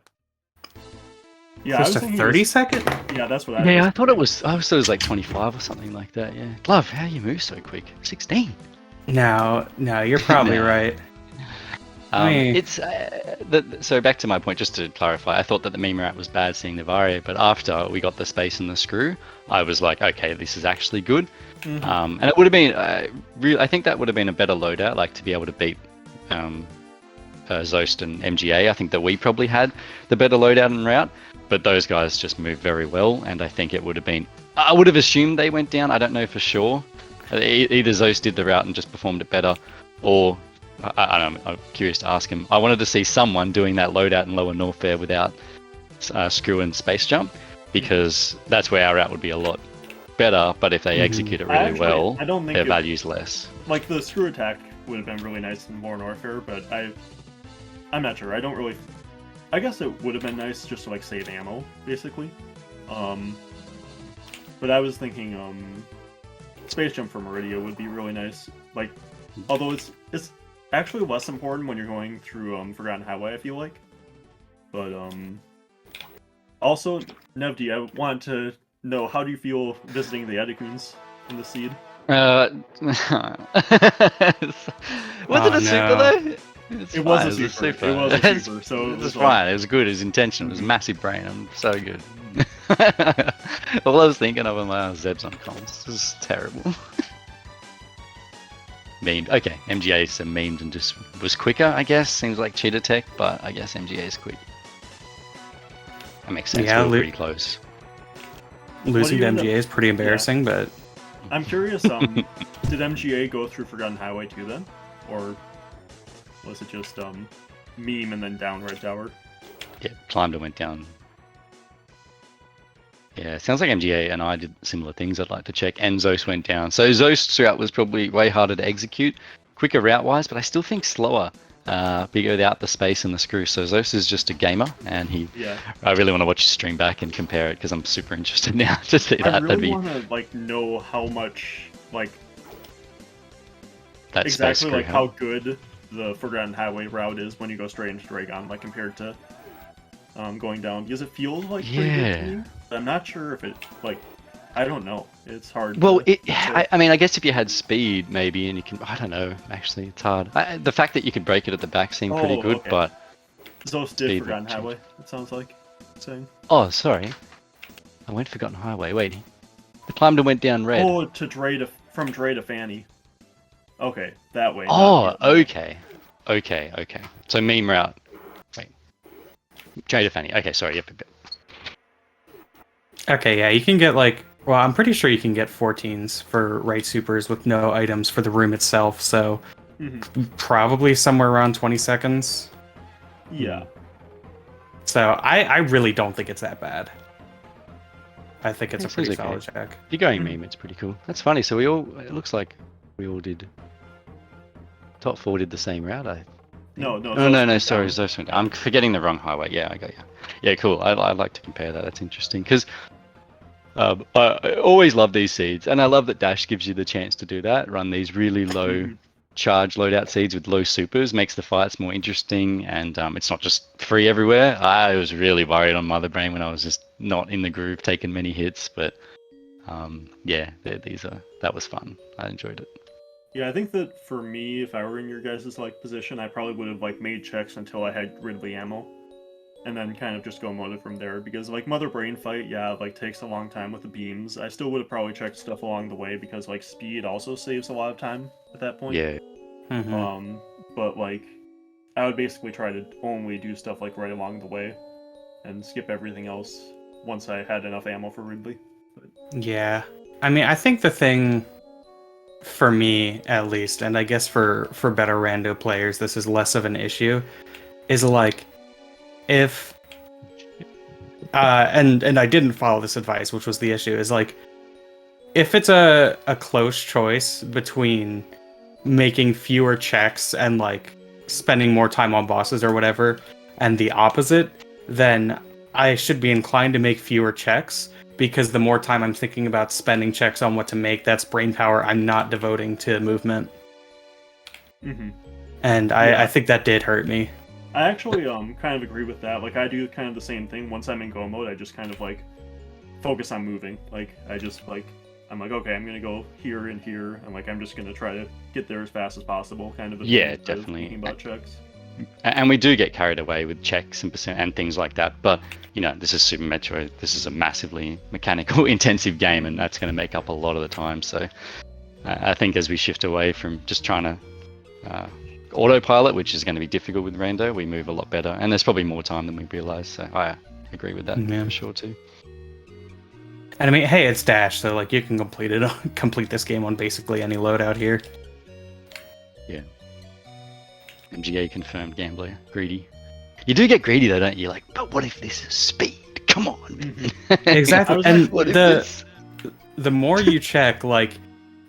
Yeah, just a 30-second? Yeah, that's what I thought it was like 25 or something like that, yeah. Glove, how do you move so quick? 16. No, you're probably right. It's so back to my point, just to clarify, I thought that the meme route was bad seeing the Vario, but after we got the space and the screw, I was like, okay, this is actually good. And it would have been, I think that would have been a better loadout, like to be able to beat Zost and MGA. I think that we probably had the better loadout and route, but those guys just moved very well, and I think it would have been, I would have assumed they went down, I don't know for sure. Either Zost did the route and just performed it better, or I don't know, I'm curious to ask him. I wanted to see someone doing that loadout in lower Norfair without screw and space jump, because that's where our route would be a lot better, but if they execute it really well, I don't think their value's less. Like the screw attack would have been really nice in more Norfair, but I'm not sure. I guess it would have been nice just to like save ammo, basically. But I was thinking space jump for Meridia would be really nice. Like, although it's actually less important when you're going through Forgotten Highway, I feel like. But also, Nevdi, I want to know, how do you feel visiting the Edikuns in the seed? Was it a super though? It was a super. It was a super. So it was fine. It was good. His intention was massive brain. I'm so good. All I was thinking of my Zeb's on comms. This is terrible. Memed. Okay, MGA is memed and just was quicker, I guess. Seems like cheater tech, but I guess MGA is quick. That makes sense. Yeah, we're pretty close. Losing to MGA is pretty embarrassing, but I'm curious. Did MGA go through Forgotten Highway too then, or was it just meme and then down Red Tower? Yeah, climbed and went down. Yeah, sounds like MGA and I did similar things. I'd like to check. And Zost went down. So Zost's route was probably way harder to execute, quicker route-wise, but I still think slower, without the space and the screw. So Zost is just a gamer, and I really want to watch his stream back and compare it because I'm super interested now to see that. I really want to know how much that exactly space like crew how good the Forgotten Highway route is when you go straight into Dragon, like compared to going down, because it feels like pretty good to me. But I'm not sure if it like. I don't know. It's hard. Well, to say. I mean, I guess if you had speed, maybe, and you can. I don't know. Actually, it's hard. The fact that you could break it at the back seemed pretty good, okay. but. Zos did speed Forgotten would change. Highway. It sounds like saying. Oh, sorry. I went Forgotten Highway. Wait. The climbed and went down red. Oh, to Dre to from Dre to Fanny. Okay, that way. Oh, not the other way. okay. So meme route. Wait. Jada Fanny. Okay, sorry. Yep. Okay, yeah, you can get like, well, I'm pretty sure you can get 14s for right supers with no items for the room itself, so probably somewhere around 20 seconds. Yeah. So I really don't think it's that bad. I think it's a This pretty is okay. solid check. If you're going meme, it's pretty cool. That's funny. So it looks like we all did. Top 4 did the same route. No. No, Zos sorry, went down. Zos went down. I'm forgetting the wrong highway. Yeah, I got you. Yeah, cool. I'd like to compare that. That's interesting because I always love these seeds, and I love that Dash gives you the chance to do that. Run these really low charge loadout seeds with low supers, makes the fights more interesting, and it's not just free everywhere. I was really worried on Mother Brain when I was just not in the groove, taking many hits, but yeah, that was fun. I enjoyed it. Yeah, I think that for me, if I were in your guys' like position, I probably would have like made checks until I had Ridley ammo, and then kind of just go motive from there. Because like Mother Brain fight, yeah, like takes a long time with the beams. I still would have probably checked stuff along the way because like speed also saves a lot of time at that point. Yeah. But like I would basically try to only do stuff like right along the way, and skip everything else once I had enough ammo for Ridley. But... Yeah, I mean, I think the thing. For me, at least, and I guess for better rando players, this is less of an issue. Is like, if and I didn't follow this advice, which was the issue. Is like, if it's a close choice between making fewer checks and like spending more time on bosses or whatever, and the opposite, then I should be inclined to make fewer checks. Because the more time I'm thinking about spending checks on what to make, that's brain power I'm not devoting to movement. And I think that did hurt me. I actually kind of agree with that. Like I do kind of the same thing. Once I'm in go mode, I just kind of like focus on moving. Like I just like I'm like, okay, I'm gonna go here and here, and like I'm just gonna try to get there as fast as possible. Kind of. Yeah, definitely. Thinking about checks. And we do get carried away with checks and percent and things like that. But you know, this is Super Metroid. This is a massively mechanical intensive game, and that's going to make up a lot of the time. So I think as we shift away from just trying to autopilot, which is going to be difficult with Rando, we move a lot better. And there's probably more time than we realize. So I agree with that for sure too. And I mean, hey, it's Dash, so like you can complete this game on basically any loadout here. Yeah. MGA confirmed gambler. Greedy. You do get greedy though, don't you? Like, but what if this is speed? Come on. Exactly. And what if this? the more you check, like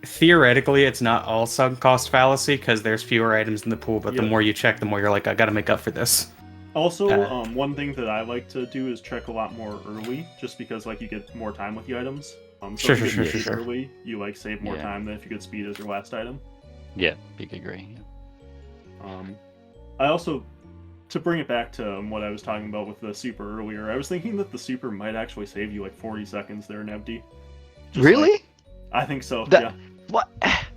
theoretically it's not all sunk cost fallacy because there's fewer items in the pool, but the more you check, the more you're like, I gotta make up for this. Also, one thing that I like to do is check a lot more early, just because like you get more time with the items. So if you get early, you like save more time than if you get speed as your last item. Yeah, big agree. Yeah. I also, to bring it back to what I was talking about with the super earlier, I was thinking that the super might actually save you like 40 seconds there in empty. Really? Like, I think so. Yeah. What?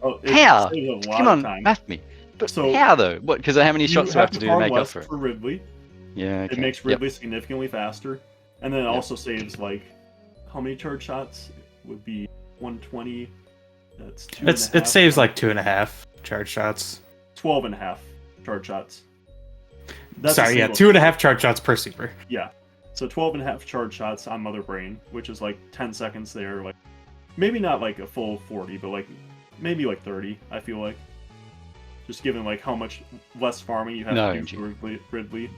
Oh, how? A lot Come on, of time. math me. But So, how though? What? Because how many shots do I have to do to make up for it? For Ridley. Yeah. Okay. It makes Ridley significantly faster, and then it also saves like how many charge shots would be 120. That's 2.5. It saves like 2.5 charge shots. 12.5 charge shots. Sorry, yeah, 2.5 charge shots per super. Yeah, so 12.5 charge shots on Mother Brain, which is like 10 seconds there. Like maybe not like a full 40, but like maybe like 30. I feel like just given like how much less farming you have to do for Ridley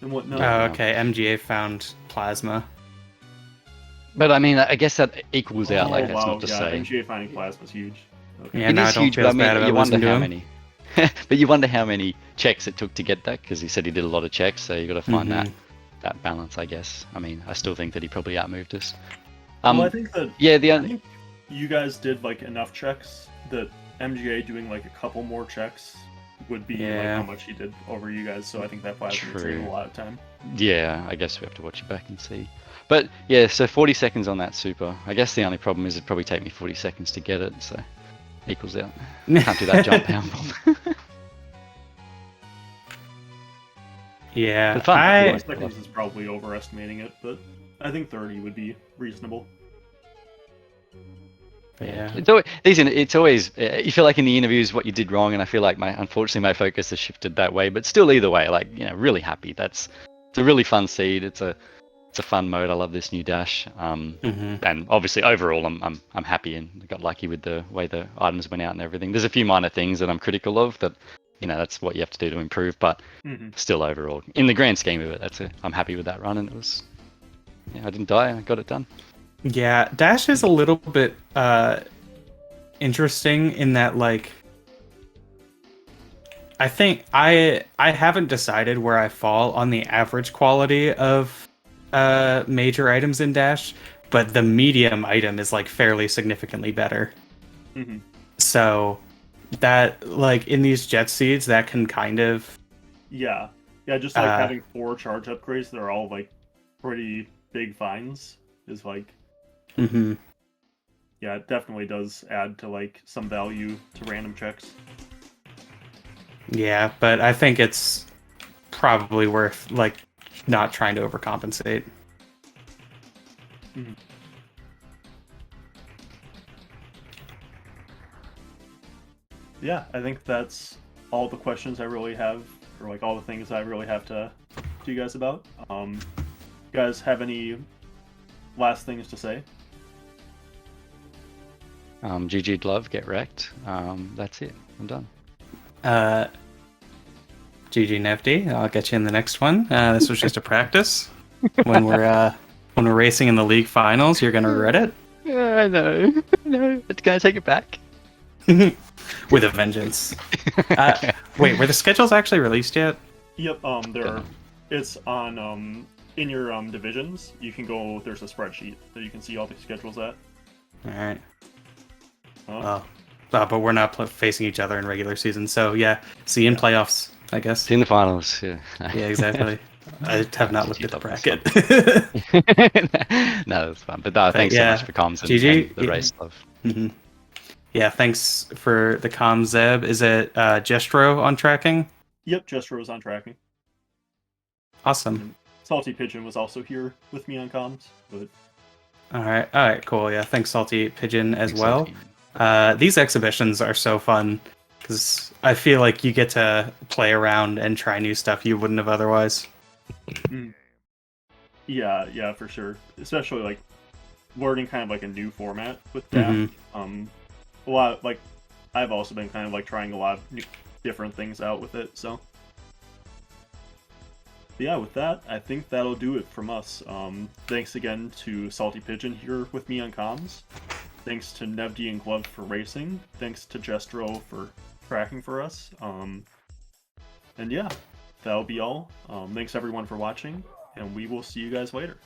and whatnot. Oh, okay. MGA found plasma. But I mean, I guess that equals out. Like that's wow, not to say. MGA finding plasma is huge. Okay. Yeah, now I don't huge, feel but as bad about you wonder losing to how him. many. But you wonder how many checks it took to get that, because he said he did a lot of checks, so you got to find that balance, I guess. I mean, I still think that he probably outmoved us. Well, I think that I think you guys did like enough checks that MGA doing like a couple more checks would be like how much he did over you guys. So I think that probably would save a lot of time. Yeah, I guess we have to watch it back and see. But yeah, so 40 seconds on that super. I guess the only problem is it'd probably take me 40 seconds to get it, so equals out. Can't do that jump pound bomb. Yeah, But fun. 40 seconds is probably overestimating it, but I think 30 would be reasonable. Yeah. It's always you feel like in the interviews what you did wrong, and I feel like unfortunately my focus has shifted that way. But still, either way, like really happy. It's a really fun seed. It's a fun mode. I love this new dash. And obviously overall, I'm happy and got lucky with the way the items went out and everything. There's a few minor things that I'm critical of that. That's what you have to do to improve. But still, overall, in the grand scheme of it, I'm happy with that run, and it was. I didn't die. I got it done. Yeah, Dash is a little bit interesting in that, like, I think I haven't decided where I fall on the average quality of major items in Dash, but the medium item is like fairly significantly better. So that, like, in these jet seeds, that can kind of just like having 4 charge upgrades that are all like pretty big finds is like it definitely does add to like some value to random checks. Yeah, but I think it's probably worth like not trying to overcompensate. Yeah, I think that's all the questions I really have, or like all the things I really have to you guys about. You guys have any last things to say? GG Glove, get wrecked. That's it. I'm done. GG Nefty, I'll get you in the next one. This was just a practice. When we're racing in the league finals, you're gonna regret it. Yeah, I know. No, but can I take it back? With a vengeance. Wait, were the schedules actually released yet? Yep. It's on in your divisions. You can go. There's a spreadsheet that you can see all the schedules at. All right. But we're not facing each other in regular season, so yeah. See you in playoffs, I guess. See in the finals. Yeah. Yeah, exactly. I have not looked at the bracket. No, that's fun. But thanks so much for comms and the race stuff. Yeah, thanks for the comms, Zeb. Is it Jestro on tracking? Yep, Jestro was on tracking. Awesome. And Salty Pigeon was also here with me on comms. But all right, cool. Yeah, thanks, Salty Pigeon, as well. These exhibitions are so fun because I feel like you get to play around and try new stuff you wouldn't have otherwise. Yeah, for sure. Especially like learning kind of like a new format with that. A lot like I've also been kind of like trying a lot of different things out with it. So yeah, with that, I think that'll do it from us. Thanks again to Salty Pigeon here with me on comms. Thanks to Nevdi and Glove for racing. Thanks to Jestro for tracking for us. And yeah, that'll be all. Thanks everyone for watching, and we will see you guys later.